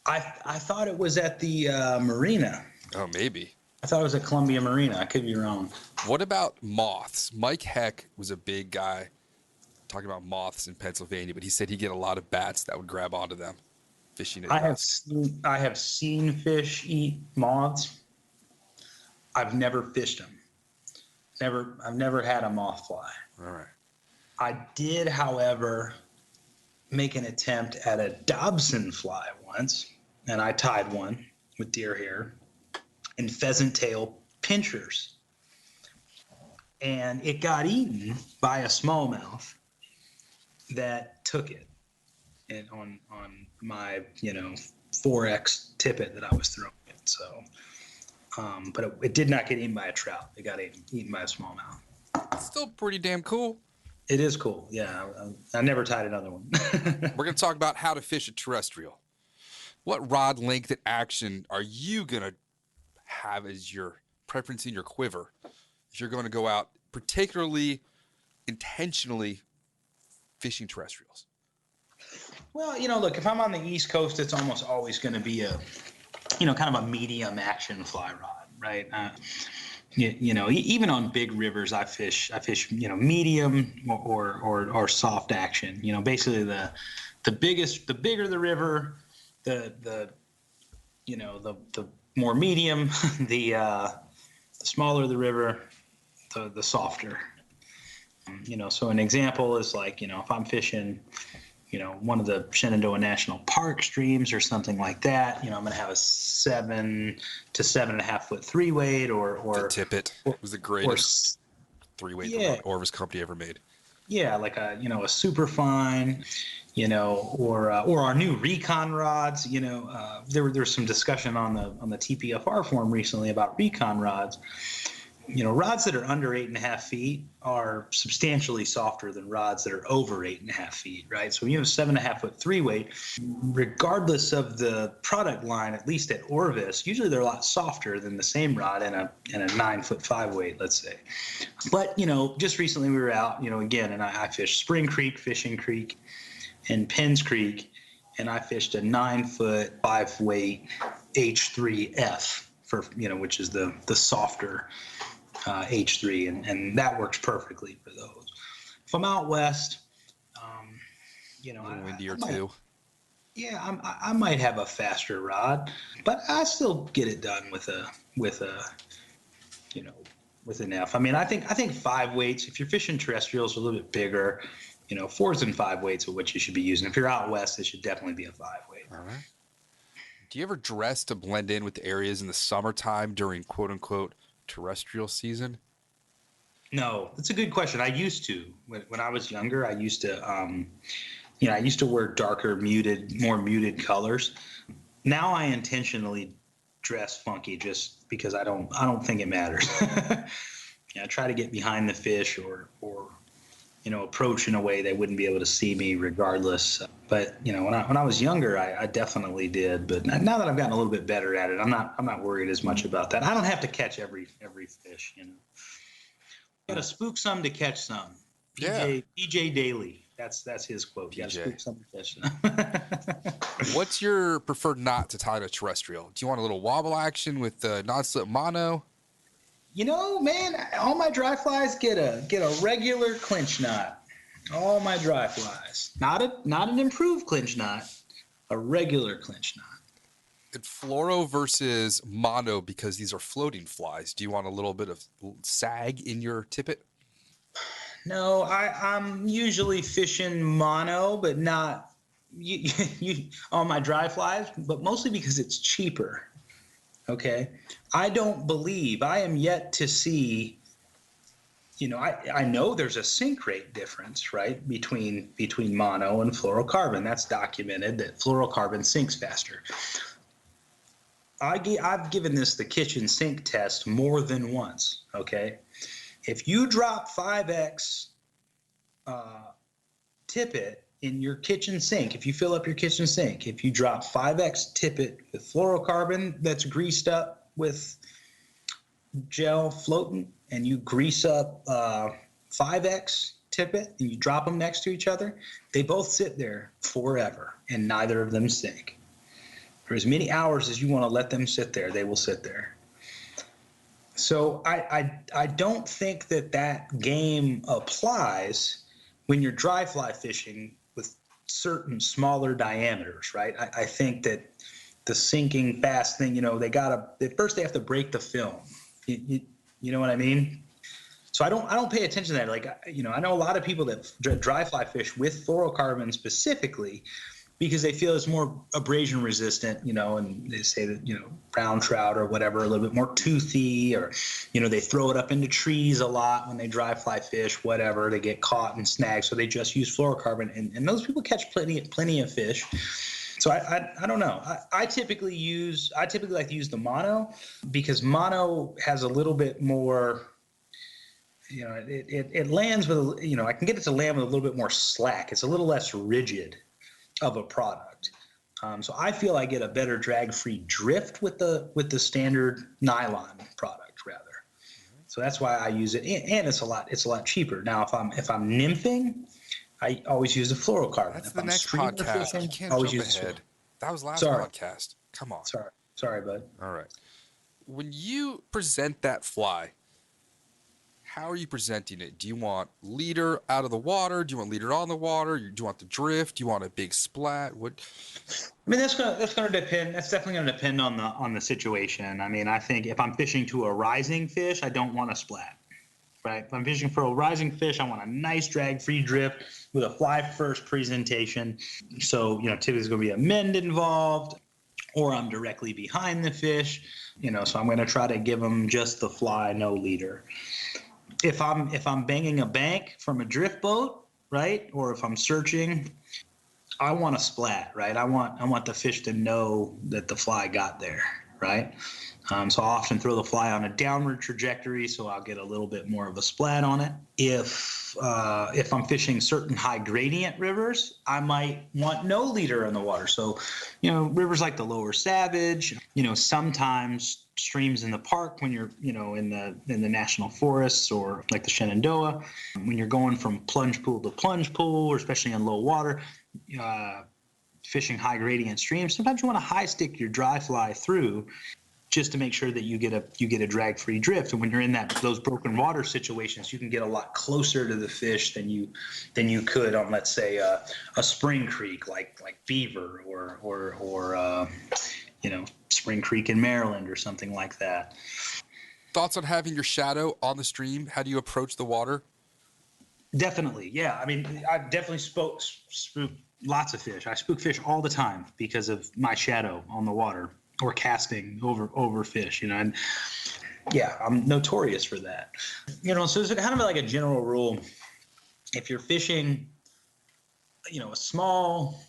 I thought it was at the marina. Oh, maybe. I thought it was at Columbia Marina. I could be wrong. What about moths? Mike Heck was a big guy talking about moths in Pennsylvania, but he said he'd get a lot of bats that would grab onto them fishing at I have seen fish eat moths. I've never fished them. I've never had a moth fly. All right. I did, however, make an attempt at a Dobson fly once, and I tied one with deer hair and pheasant tail pinchers. And it got eaten by a smallmouth that took it and on my 4X tippet that I was throwing it. So but it did not get eaten by a trout. It got eaten by a smallmouth. It's still pretty damn cool. It is cool. Yeah, I never tied another one. We're going to talk about how to fish a terrestrial. What rod length and action are you going to have as your preference in your quiver if you're going to go out particularly intentionally fishing terrestrials? Well, look, if I'm on the East Coast, it's almost always going to be a, kind of a medium action fly rod, right? Even on big rivers, I fish, medium or soft action. Basically the bigger the river, the more medium, the smaller the river, the softer. So an example is like, if I'm fishing, one of the Shenandoah National Park streams or something like that, I'm going to have a 7 to 7.5 foot 3-weight or the tippet was the greatest 3-weight that Orvis Company ever made. Yeah, like a super fine, or our new recon rods. There's some discussion on the TPFR forum recently about recon rods. Rods that are under 8.5 feet are substantially softer than rods that are over 8.5 feet, right? So when you have a 7.5 foot 3-weight, regardless of the product line, at least at Orvis, usually they're a lot softer than the same rod in a 9 foot 5-weight, let's say. But just recently we were out, again, and I fished Spring Creek, Fishing Creek, and Penns Creek, and I fished a 9 foot 5-weight H3F for which is the softer H3, and that works perfectly for those. If I'm out west, A little windier too. Yeah, I might have a faster rod, but I still get it done with an F. I mean, I think 5-weights. If you're fishing terrestrials, are a little bit bigger. 4s and 5-weights are what you should be using. If you're out west, it should definitely be a 5-weight. All right. Do you ever dress to blend in with the areas in the summertime during quote unquote terrestrial season? No, that's a good question. I used to. When I was younger, I used to I used to wear darker, more muted colors. Now I intentionally dress funky just because I don't think it matters. I try to get behind the fish or approach in a way they wouldn't be able to see me regardless. But when I was younger, I definitely did. But now that I've gotten a little bit better at it, I'm not worried as much about that. I don't have to catch every fish. Got to spook some to catch some. PJ Daly. That's his quote. You got to spook some to catch some. What's your preferred knot to tie to a terrestrial? Do you want a little wobble action with non-slip mono? Man, all my dry flies get a regular clinch knot. All my dry flies, not an improved clinch knot, a regular clinch knot. And fluoro versus mono, because these are floating flies. Do you want a little bit of sag in your tippet? No, I'm usually fishing mono, but not on my dry flies, but mostly because it's cheaper. Okay, I am yet to see. I know there's a sink rate difference, right, between mono and fluorocarbon. That's documented that fluorocarbon sinks faster. I've given this the kitchen sink test more than once. Okay, if you drop 5x tippet in your kitchen sink, if you fill up your kitchen sink, if you drop 5x tippet with fluorocarbon that's greased up with gel floating, and you grease up 5x tippet and you drop them next to each other, they both sit there forever and neither of them sink. For as many hours as you want to let them sit there, they will sit there. So I don't think that game applies when you're dry fly fishing with certain smaller diameters, right? I think that the sinking fast thing, first they have to break the film. You know what I mean? So I don't pay attention to that. Like, I know a lot of people that dry fly fish with fluorocarbon specifically because they feel it's more abrasion resistant, and they say that, brown trout or whatever, a little bit more toothy, or, they throw it up into trees a lot when they dry fly fish, whatever, they get caught and snagged. So they just use fluorocarbon, and those people catch plenty of fish. So I don't know. I typically like to use the mono because mono has a little bit more, it lands with, I can get it to land with a little bit more slack. It's a little less rigid of a product. So I feel I get a better drag-free drift with the standard nylon product rather. So that's why I use it, and it's a lot cheaper. Now if I'm nymphing, I always use the fluorocarbon. That's if the I'm next podcast. Fishing, you can't always jump use ahead. That was last podcast. Come on. Sorry, bud. All right. When you present that fly, how are you presenting it? Do you want leader out of the water? Do you want leader on the water? Do you want the drift? Do you want a big splat? What? I mean, that's gonna depend. That's definitely gonna depend on the situation. I mean, I think if I'm fishing to a rising fish, I don't want a splat. Right? If I'm fishing for a rising fish, I want a nice drag-free drift with a fly-first presentation. So, typically there's going to be a mend involved, or I'm directly behind the fish. So I'm going to try to give them just the fly, no leader. If I'm banging a bank from a drift boat, right, or if I'm searching, I want a splat, right? I want the fish to know that the fly got there, right? So I'll often throw the fly on a downward trajectory, so I'll get a little bit more of a splat on it. If I'm fishing certain high gradient rivers, I might want no leader in the water. So, rivers like the Lower Savage, sometimes streams in the park when you're, in the national forests, or like the Shenandoah, when you're going from plunge pool to plunge pool, or especially in low water, fishing high gradient streams, sometimes you want to high stick your dry fly through, just to make sure that you get a drag-free drift. And when you're in those broken water situations, you can get a lot closer to the fish than you could on, let's say, a spring creek like Beaver or Spring Creek in Maryland or something like that. Thoughts on having your shadow on the stream? How do you approach the water? Definitely, yeah. I mean, I definitely spook lots of fish. I spook fish all the time because of my shadow on the water, or casting over fish, and yeah, I'm notorious for that. So it's kind of like a general rule. If you're fishing, a small,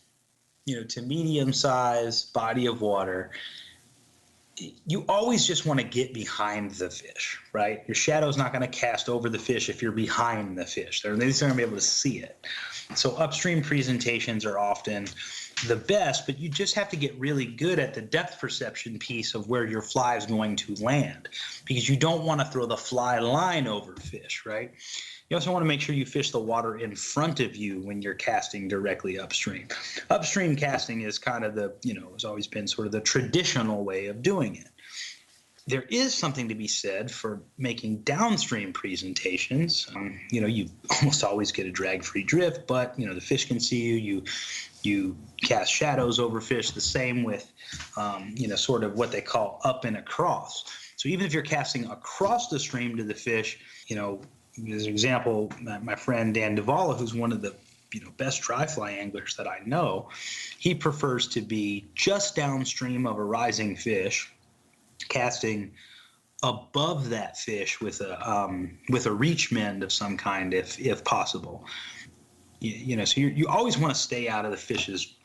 to medium sized body of water, you always just want to get behind the fish, right? Your shadow's not going to cast over the fish if you're behind the fish. They're not going to be able to see it. So upstream presentations are often the best, but you just have to get really good at the depth perception piece of where your fly is going to land, because you don't want to throw the fly line over fish, right? You also want to make sure you fish the water in front of you when you're casting directly upstream. Upstream casting is kind of has always been sort of the traditional way of doing it. There is something to be said for making downstream presentations. You almost always get a drag-free drift, but, the fish can see you. You cast shadows over fish, the same with, sort of what they call up and across. So even if you're casting across the stream to the fish, as an example, my friend Dan Duvalla, who's one of the best dry fly anglers that I know, he prefers to be just downstream of a rising fish, casting above that fish with a reach mend of some kind, if possible. So you always want to stay out of the fish's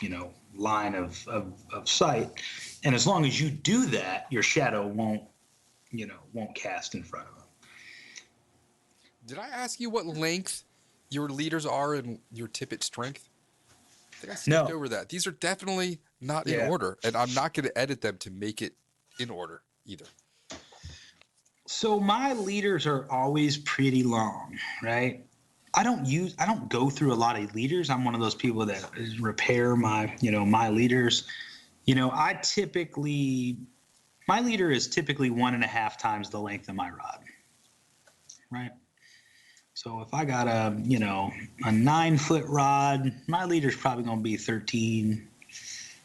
line of sight, and as long as you do that, your shadow won't cast in front of them. Did I ask you what length your leaders are and your tippet strength? I think I skipped over that. These are definitely not in order, and I'm not going to edit them to make it in order either. So my leaders are always pretty long, right? I don't go through a lot of leaders. I'm one of those people that repair my leaders. My leader is typically 1.5 times the length of my rod, right? So if I got a 9-foot rod, my leader's probably going to be 13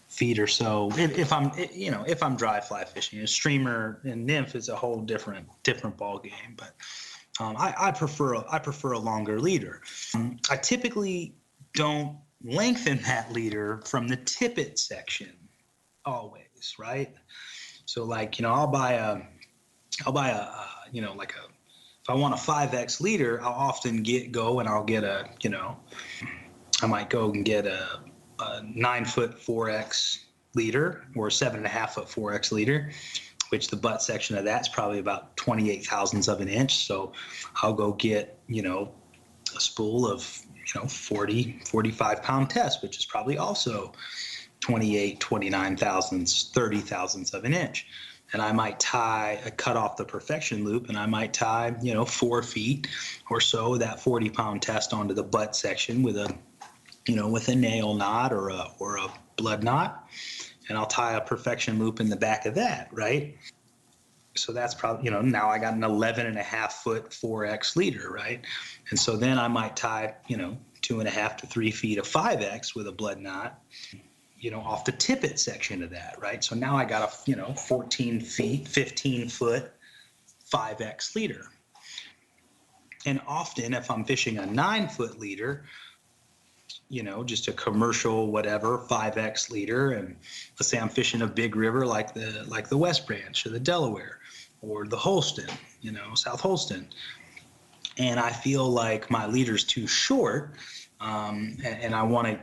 feet or so. If I'm dry fly fishing, a streamer and nymph is a whole different ball game. But I prefer a longer leader. I typically don't lengthen that leader from the tippet section always, right? So I'll buy a if I want a 5X leader, I'll often I might go and get a 9-foot 4X leader or a 7.5-foot 4X leader, which the butt section of that's probably about 28 thousandths of an inch. So I'll go get, a spool of, 45 pound test, which is probably also 28, 29 thousandths, 30 thousandths of an inch. And I might cut off the perfection loop, and I might tie, 4 feet or so that 40-pound test onto the butt section with a nail knot or a blood knot, and I'll tie a perfection loop in the back of that, right? So that's probably, now I got an 11.5-foot 4X leader, right? And so then I might tie, 2.5 to 3 feet of 5X with a blood knot, off the tippet section of that, right? So now I got a, 14 feet, 15-foot 5X leader. And often if I'm fishing a 9-foot leader, just a commercial, whatever, 5X leader, and let's say I'm fishing a big river like the West Branch or the Delaware or the Holston, South Holston, and I feel like my leader's too short, and I want to,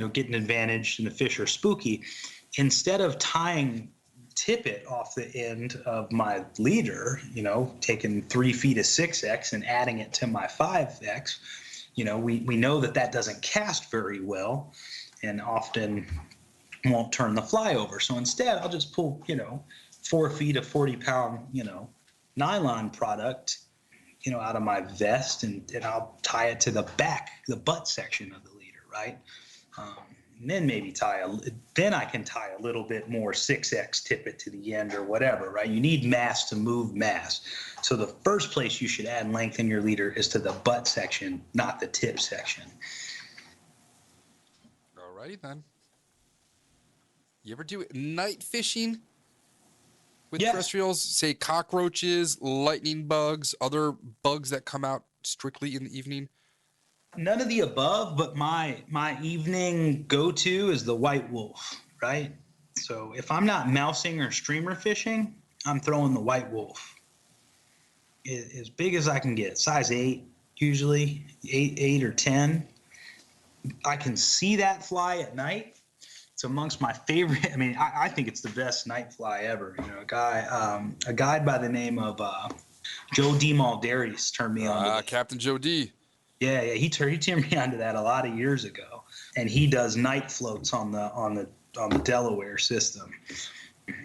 get an advantage and the fish are spooky, instead of tying tippet off the end of my leader, taking 3 feet of 6X and adding it to my 5X, we know that doesn't cast very well and often won't turn the fly over. So instead, I'll just pull, 4 feet of 40-pound, nylon product, out of my vest, and I'll tie it to the butt section of the leader, right? And then maybe then I can tie a little bit more 6X tippet to the end or whatever, right? You need mass to move mass. So the first place you should add length in your leader is to the butt section, not the tip section. Alrighty then. You ever do night fishing with terrestrials? Say cockroaches, lightning bugs, other bugs that come out strictly in the evening? None of the above, but my evening go-to is the white wolf, right? So if I'm not mousing or streamer fishing, I'm throwing the white wolf. As big as I can get, size 8 usually, 8 or 10. I can see that fly at night. It's amongst my favorite. I mean, I think it's the best night fly ever. A guy by the name of Joe D. Mulderry's turned me on to that. Captain Joe D. Yeah, he turned me onto that a lot of years ago, and he does night floats on the Delaware system.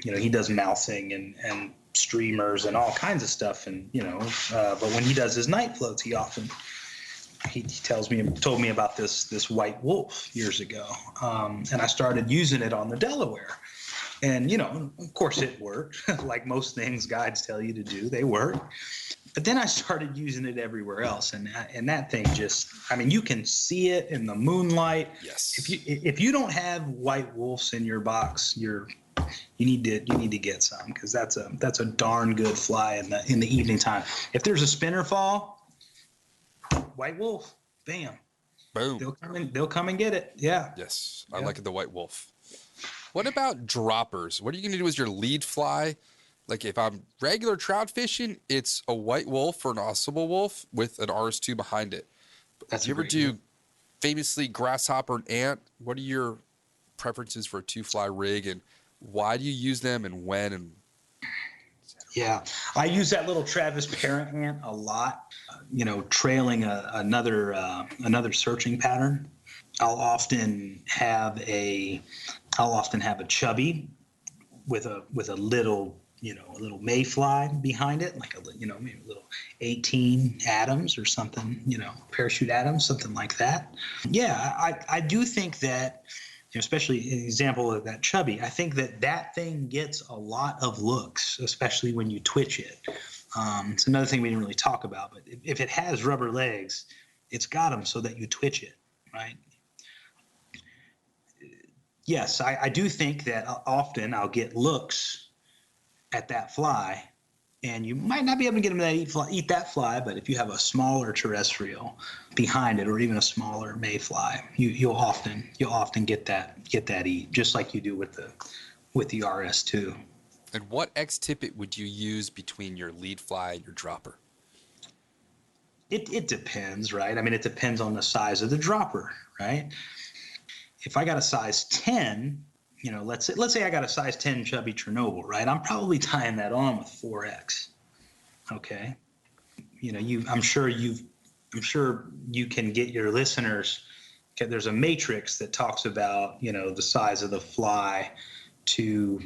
He does mousing and streamers and all kinds of stuff, and but when he does his night floats, he told me about this white wolf years ago, and I started using it on the Delaware, and of course it worked, like most things guides tell you to do, they work. But then I started using it everywhere else, and that thing just, you can see it in the moonlight. Yes. If you don't have white wolves in your box, you need to get some, because that's a darn good fly in the evening time. If there's a spinner fall, white wolf, bam, boom, they'll come and get it. Yeah. Yes, I like the white wolf. What about droppers? What are you going to do as your lead fly? Like if I'm regular trout fishing, it's a white wolf or an ossable wolf with an RS2 behind it. That's you ever do famously grasshopper and ant? What are your preferences for a 2-fly rig, and why do you use them, and when? And yeah, I use that little Travis parent ant a lot. Trailing another searching pattern. I'll often have a chubby with a little a little mayfly behind it, like maybe a little 18 Adams or something, parachute Adams, something like that. Yeah, I do think that, especially an example of that chubby, I think that thing gets a lot of looks, especially when you twitch it. It's another thing we didn't really talk about, but if it has rubber legs, it's got them so that you twitch it, right? Yes, I do think that often I'll get looks at that fly, and you might not be able to get them to eat that fly, but if you have a smaller terrestrial behind it, or even a smaller mayfly, you'll often get that eat, just like you do with the RS2. And what X tippet would you use between your lead fly and your dropper? It depends, right? It depends on the size of the dropper, right? If I got a size 10, let's say I got a size 10 chubby Chernobyl, right? I'm probably tying that on with 4X. Okay. I'm sure you can get your listeners. Okay, there's a matrix that talks about, the size of the fly to,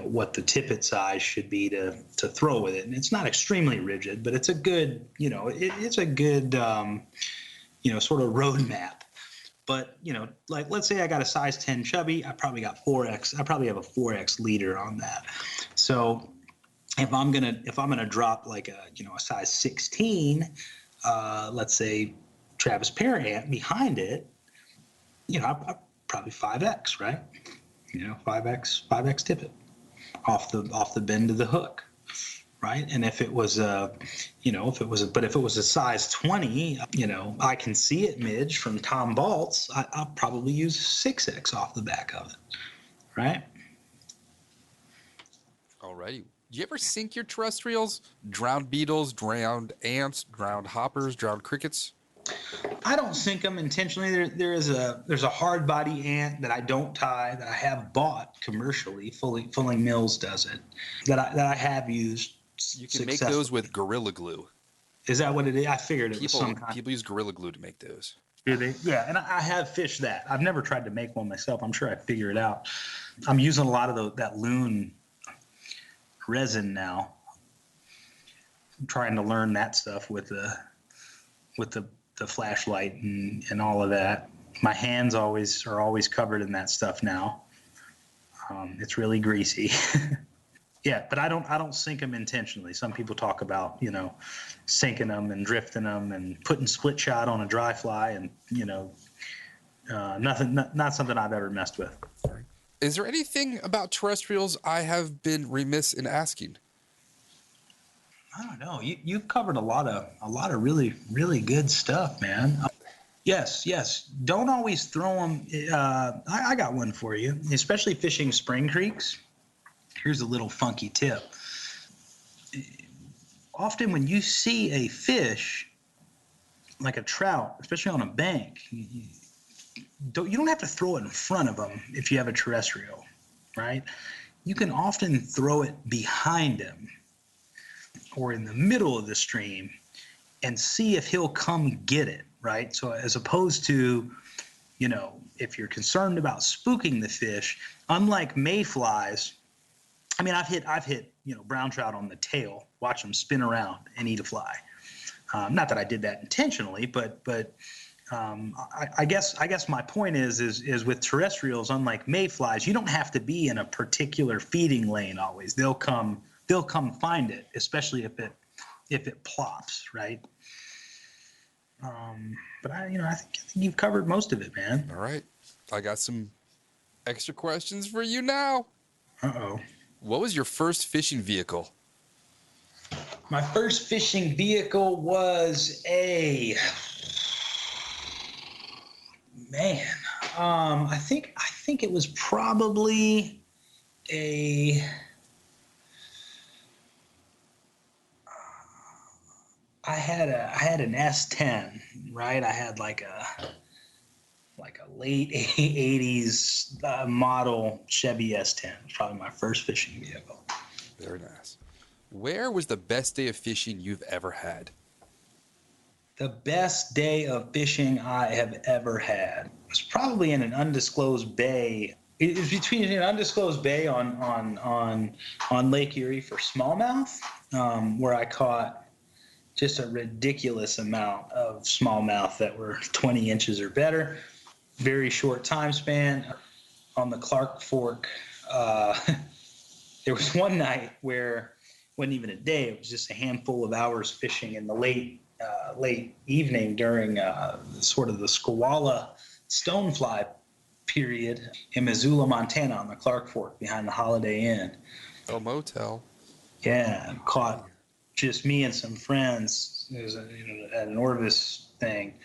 what the tippet size should be to throw with it. And it's not extremely rigid, but it's a good, it's a good, sort of roadmap. But, like, let's say I got a size 10 chubby, I probably got 4X. I probably have a 4X leader on that. So if I'm gonna drop like a size 16, let's say Travis parent behind it, I probably 5X, right? 5X tippet off the bend of the hook. Right. And if it was a size 20, I can see it midge from Tom Baltz, I'll probably use 6X off the back of it. Right. Alrighty. Do you ever sink your terrestrials? Drowned beetles, drowned ants, drowned hoppers, drowned crickets? I don't sink them intentionally. There's a hard body ant that I don't tie that I have bought commercially. Fulling Mills does it. That I have used. You can make those with Gorilla Glue. Is that what it is? I figured it was some kind. People use Gorilla Glue to make those. Do they? Yeah, and I have fished that. I've never tried to make one myself. I'm sure I figure it out. I'm using a lot of that loon resin now. I'm trying to learn that stuff with the flashlight and all of that. My hands are always covered in that stuff now. It's really greasy. Yeah, but I don't sink them intentionally. Some people talk about, sinking them and drifting them and putting split shot on a dry fly, and not something I've ever messed with. Is there anything about terrestrials I have been remiss in asking? I don't know. You've covered a lot of really, really good stuff, man. Yes. Don't always throw them. I got one for you, especially fishing spring creeks. Here's a little funky tip. Often when you see a fish, like a trout, especially on a bank, you don't have to throw it in front of them if you have a terrestrial, right? You can often throw it behind him or in the middle of the stream and see if he'll come get it, right? So as opposed to, if you're concerned about spooking the fish, unlike mayflies, I mean, I've hit brown trout on the tail, watch them spin around and eat a fly. Not that I did that intentionally, but I guess my point is with terrestrials, unlike mayflies, you don't have to be in a particular feeding lane always. They'll come find it, especially if it plops, right? But I think you've covered most of it, man. All right, I got some extra questions for you now. Uh-oh. What was your first fishing vehicle? My first fishing vehicle was I think it was probably I had an S10, right? I had like a late 80s model Chevy S10. It was probably my first fishing vehicle. Very nice. Where was the best day of fishing you've ever had? The best day of fishing I have ever had was probably in an undisclosed bay. It was between an undisclosed bay on Lake Erie for smallmouth, where I caught just a ridiculous amount of smallmouth that were 20 inches or better. Very short time span. On the Clark Fork, there was one night where it wasn't even a day. It was just a handful of hours fishing in the late evening during sort of the Squala stonefly period in Missoula, Montana, on the Clark Fork behind the Holiday Inn. Oh, motel. Yeah, caught just me and some friends. It was at an Orvis thing.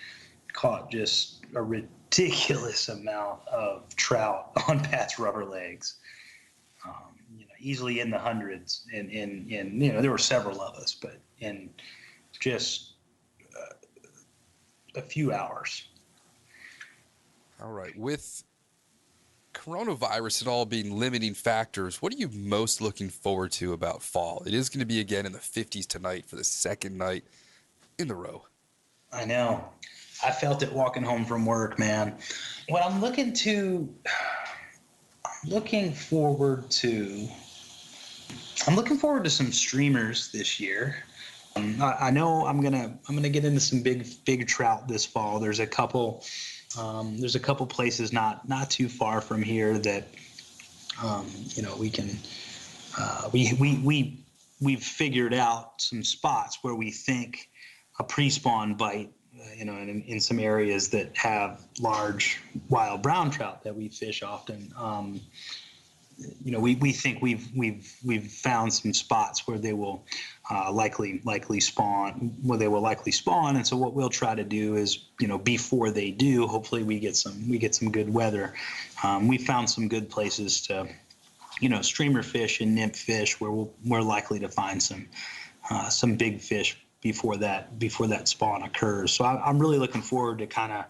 Caught just a ridiculous amount of trout on Pat's rubber legs. Easily in the hundreds. In there were several of us, but in just a few hours. All right. With coronavirus and all being limiting factors, what are you most looking forward to about fall? It is going to be again in the 50s tonight for the second night in the row. I know. I felt it walking home from work, man. What I'm looking forward to some streamers this year. I know I'm gonna get into some big trout this fall. There's a couple places not too far from here that we can we've figured out some spots where we think a pre-spawn bite, in some areas that have large wild brown trout that we fish often. We think we've found some spots where they will likely spawn. And so what we'll try to do is, before they do, hopefully we get some good weather. We found some good places to streamer fish and nymph fish, where we're likely to find some big fish before that spawn occurs. So I'm really looking forward to kind of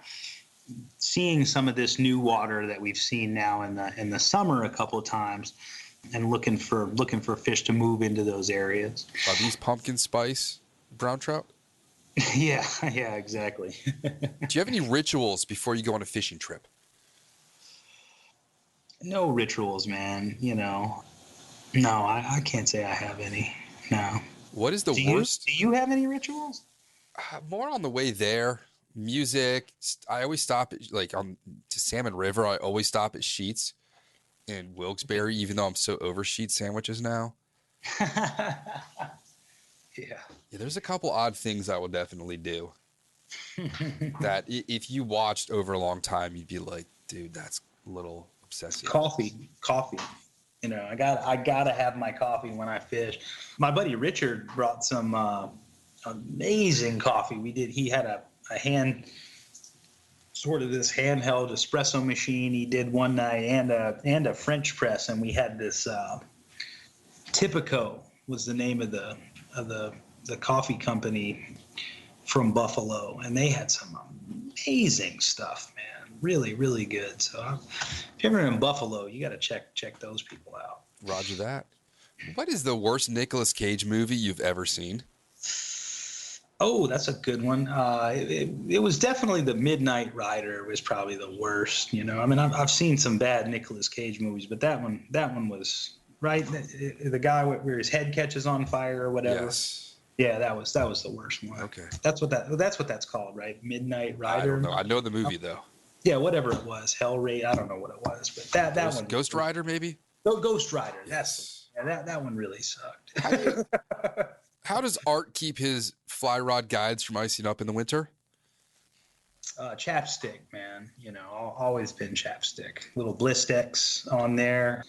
seeing some of this new water that we've seen now in the summer a couple of times, and looking for fish to move into those areas. Are these pumpkin spice brown trout? Yeah, exactly. Do you have any rituals before you go on a fishing trip? No rituals, man. No, I can't say I have any. No. What is the worst? Do you have any rituals? More on the way there. Music. I always stop at to Salmon River. I always stop at Sheets in Wilkes-Barre, even though I'm so over Sheets sandwiches now. Yeah, there's a couple odd things I will definitely do that if you watched over a long time, you'd be like, dude, that's a little obsessive. Coffee. I gotta have my coffee when I fish. My buddy Richard brought some amazing coffee. He had a this handheld espresso machine he did one night, and a French press, and we had this Typico was the name of the coffee company from Buffalo, and they had some amazing stuff, man. Really, really good. So if you're ever in Buffalo, you got to check those people out. Roger that. What is the worst Nicolas Cage movie you've ever seen? Oh, that's a good one. It was definitely The Midnight Rider was probably the worst. I've seen some bad Nicolas Cage movies, but that one was right. The guy where his head catches on fire or whatever. Yes. Yeah, that was the worst one. Okay. That's what that's called, right? Midnight Rider. I don't know. I know the movie though. Yeah, whatever it was, Hellraiser. I don't know what it was, but that one. Ghost Rider, maybe. Ghost Rider. Yes. That one really sucked. How does Art keep his fly rod guides from icing up in the winter? Chapstick, man. Always been chapstick. Little Blistex on there.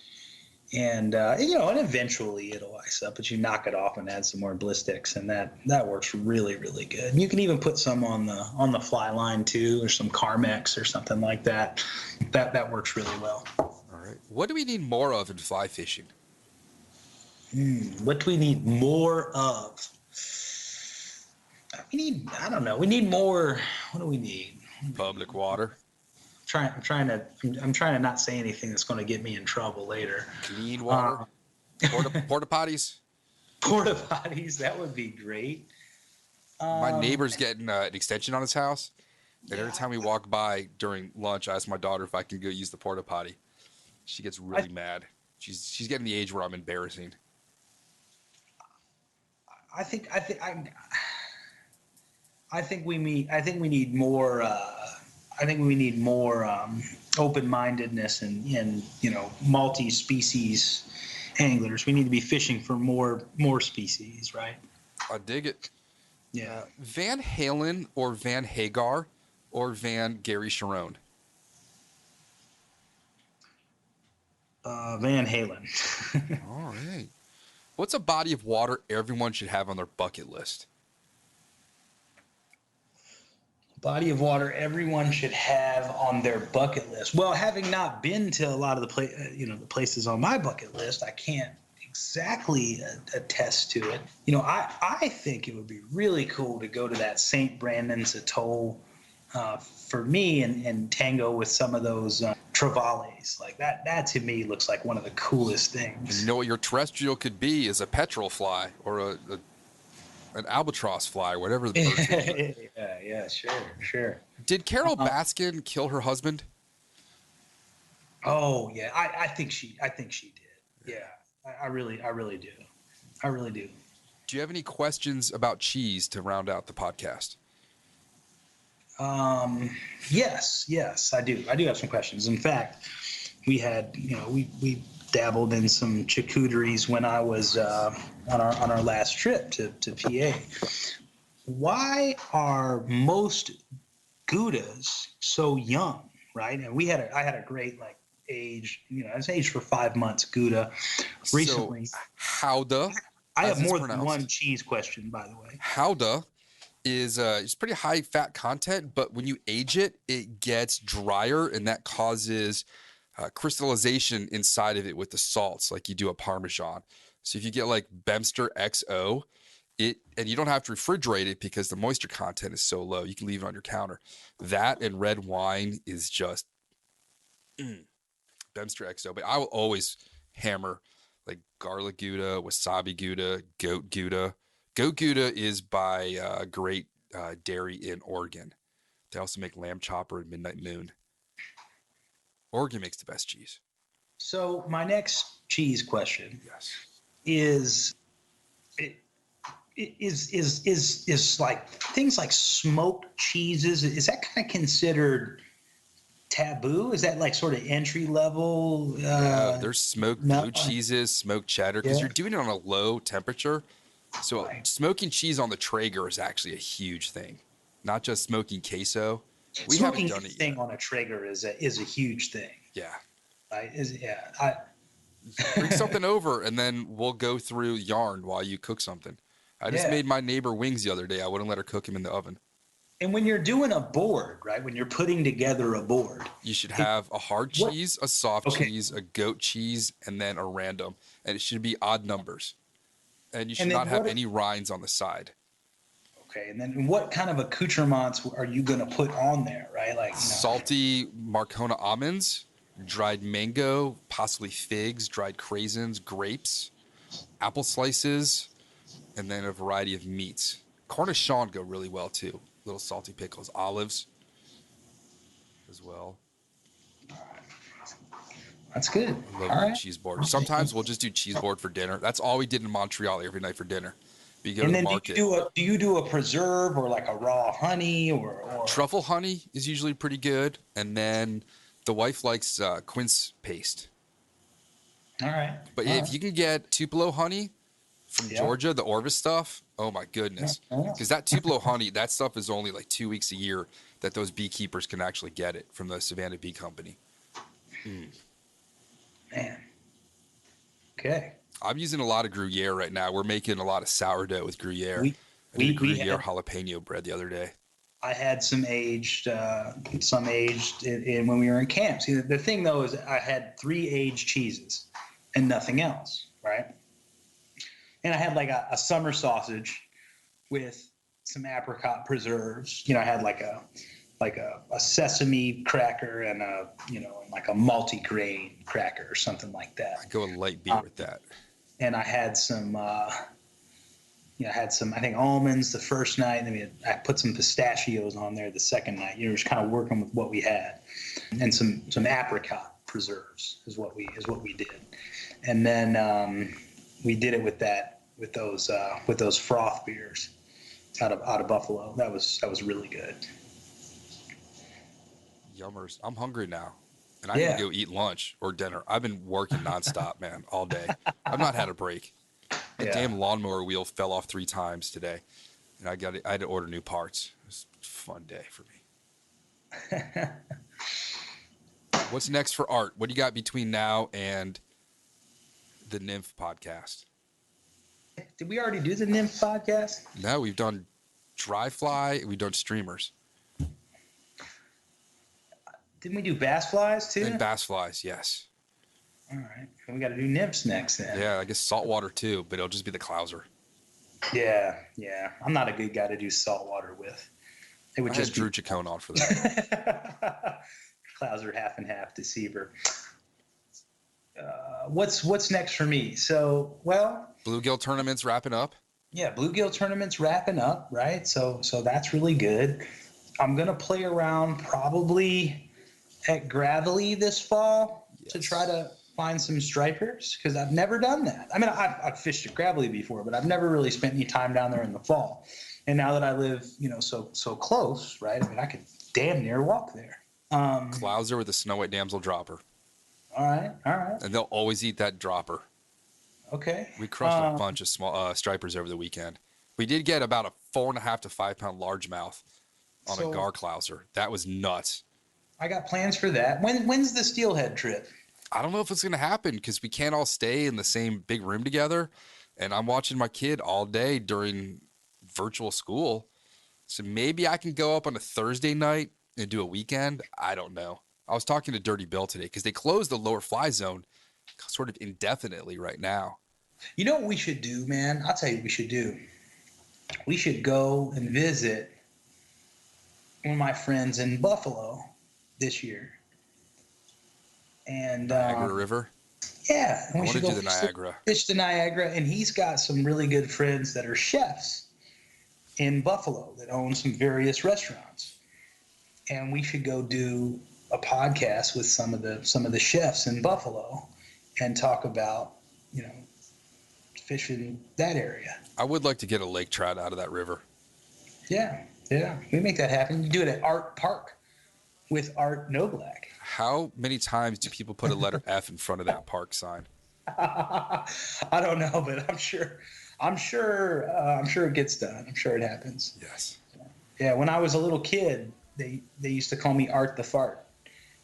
And and eventually it'll ice up, but you knock it off and add some more Blistex, and that works really, really good. And you can even put some on the fly line too, or some Carmex or something like that. That works really well. All right. What do we need more of in fly fishing? What do we need more of? I don't know. We need more. What do we need? Public water. I'm trying to not say anything that's going to get me in trouble later. Clean water. Porta potties. Porta potties, that would be great. My neighbor's getting an extension on his house, and every time we walk by during lunch, I ask my daughter if I can go use the porta potty. She gets really mad. She's getting the age where I'm embarrassing. I think we need more. I think we need more open-mindedness and multi-species anglers. We need to be fishing for more species, right? I dig it. Yeah. Van Halen or Van Hagar or Van Gary Sharon? Van Halen. All right. What's a body of water everyone should have on their bucket list? Body of water everyone should have on their bucket list. Well, having not been to a lot of the places on my bucket list, I can't exactly attest to it. I think it would be really cool to go to that St. Brandon's Atoll for me and tango with some of those trevallies. Like that to me looks like one of the coolest things. And what your terrestrial could be is a petrel fly or an albatross fly, whatever the bird is. Sure. Did Carol Baskin kill her husband? Oh yeah, I think she did. Yeah, I really do. Do you have any questions about cheese to round out the podcast? Yes, I do. I do have some questions. In fact, we had, we dabbled in some charcuteries when I was on our last trip to PA. Why are most Goudas so young, right? And I had a great age, I was aged for 5 months Gouda recently. So, Howda. I have more than one cheese question, by the way. Howda is it's pretty high fat content, but when you age it, it gets drier, and that causes crystallization inside of it with the salts, like you do a Parmesan. So if you get like Bemster XO, and you don't have to refrigerate it because the moisture content is so low. You can leave it on your counter. That and red wine is just Bemster XO. But I will always hammer like garlic Gouda, wasabi Gouda, goat Gouda. Goat Gouda is by Great Dairy in Oregon. They also make lamb chopper and midnight moon. Oregon makes the best cheese. So my next cheese question Yes. is like things like smoked cheeses. Is that kind of considered taboo? Is that like sort of entry level? There's smoked blue cheeses, smoked cheddar, because you're doing it on a low temperature. So smoking cheese on the Traeger is actually a huge thing, not just smoking queso. We Smoking haven't done it thing yet. on a Traeger is a huge thing. Yeah. Bring something over, and then we'll go through yarn while you cook something. I just made my neighbor wings the other day. I wouldn't let her cook them in the oven. And when you're doing a board, right? When you're putting together a board, you should have a hard cheese, a soft cheese, a goat cheese, and then a random. And it should be odd numbers. And you should not have any rinds on the side. Okay, and then what kind of accoutrements are you going to put on there, right? Like salty Marcona almonds, dried mango, possibly figs, dried craisins, grapes, apple slices, and then a variety of meats. Cornichon go really well too. Little salty pickles, olives as well. That's good. Love a cheese board. Sometimes we'll just do cheese board for dinner. That's all we did in Montreal every night for dinner. We go to the market. Do you do a preserve or like a raw honey or truffle honey is usually pretty good, and then the wife likes quince paste. All right. But if you can get Tupelo honey from Georgia, the Orvis stuff, oh my goodness. Because that Tupelo honey, that stuff is only like 2 weeks a year that those beekeepers can actually get it from the Savannah Bee Company. Man. Okay. I'm using a lot of Gruyere right now. We're making a lot of sourdough with Gruyere. I did Gruyere jalapeno bread the other day. I had some aged in when we were in camp. See, the thing though is I had 3 aged cheeses and nothing else, right? And I had like a summer sausage with some apricot preserves. You know, I had like a sesame cracker and like a multi-grain cracker or something like that. I go a light beer with that. And I had some, I think almonds the first night, and then I put some pistachios on there the second night. You know, just kind of working with what we had, and some apricot preserves is what we did, and then we did it with those froth beers out of Buffalo. That was really good. Yummers! I'm hungry now. And I need to go eat lunch or dinner. I've been working nonstop, man, all day. I've not had a break. The damn lawnmower wheel fell off 3 times today, and I had to order new parts. It was a fun day for me. What's next for Art? What do you got between now and the Nymph podcast? Did we already do the Nymph podcast? No, we've done Dry Fly. We've done Streamers. Didn't we do bass flies too? And bass flies, yes. All right. We got to do nymphs next then. Yeah, I guess saltwater too, but it'll just be the clouser. Yeah. I'm not a good guy to do saltwater with. It would just Drew Chacon on for that. Clouser half and half deceiver. What's next for me? So, bluegill tournament's wrapping up. Yeah, bluegill tournament's wrapping up, right? So that's really good. I'm gonna play around probably at Gravelly this fall to try to find some stripers, because I've never done that. I mean, I've fished at Gravelly before, but I've never really spent any time down there in the fall. And now that I live, so close, right? I mean, I could damn near walk there. Clouser with a Snowhite damsel dropper. All right. And they'll always eat that dropper. Okay. We crushed a bunch of small stripers over the weekend. We did get about a 4.5 to 5 pound largemouth on a gar clouser. That was nuts. I got plans for that. When's the steelhead trip? I don't know if it's going to happen because we can't all stay in the same big room together. And I'm watching my kid all day during virtual school. So maybe I can go up on a Thursday night and do a weekend. I don't know. I was talking to Dirty Bill today because they closed the lower fly zone sort of indefinitely right now. You know what we should do, man? I'll tell you what we should do. We should go and visit one of my friends in Buffalo this year. And Niagara River? Yeah. And I we want to should do go the Niagara. fish the Niagara. And he's got some really good friends that are chefs in Buffalo that own some various restaurants. And we should go do a podcast with some of the chefs in Buffalo and talk about, fishing that area. I would like to get a lake trout out of that river. Yeah. We make that happen. You do it at Art Park with Art Noglak. How many times do people put a letter F in front of that park sign? I don't know, but I'm sure it gets done. I'm sure it happens. Yes. Yeah. When I was a little kid, they used to call me Art the Fart.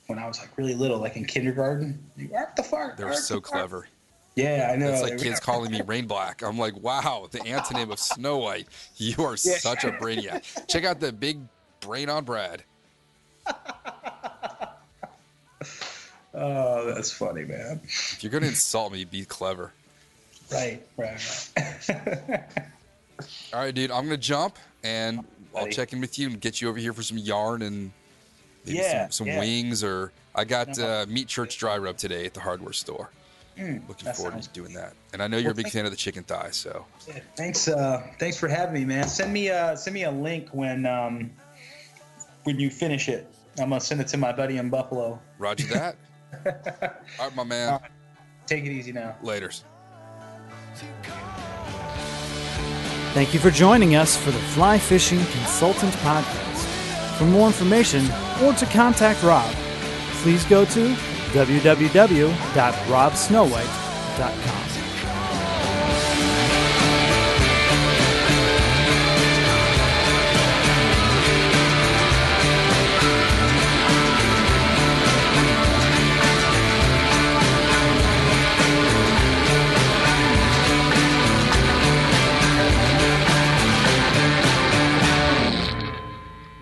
When I was like really little, like in kindergarten, Art the Fart. They're so clever. Yeah, I know. It's like kids calling me Rain Black. I'm like, wow, the antonym of Snow White. You are such a brainiac. Check out the big brain on Brad. Oh, that's funny, man. If you're going to insult me, be clever. Right. All right, dude, I'm going to jump, and I'll check in with you and get you over here for some yarn and maybe some wings. Or I got meat church dry rub today at the hardware store. Looking forward to doing that. And I know you're a big fan of the chicken thigh, so. Yeah, thanks for having me, man. Send me a link when you finish it. I'm gonna send it to my buddy in Buffalo. Roger that. All right, my man. Take it easy now. Laters. Thank you for joining us for the Fly Fishing Consultant Podcast. For more information or to contact Rob, please go to www.robsnowhite.com.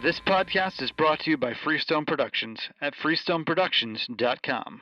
This podcast is brought to you by Freestone Productions at freestoneproductions.com.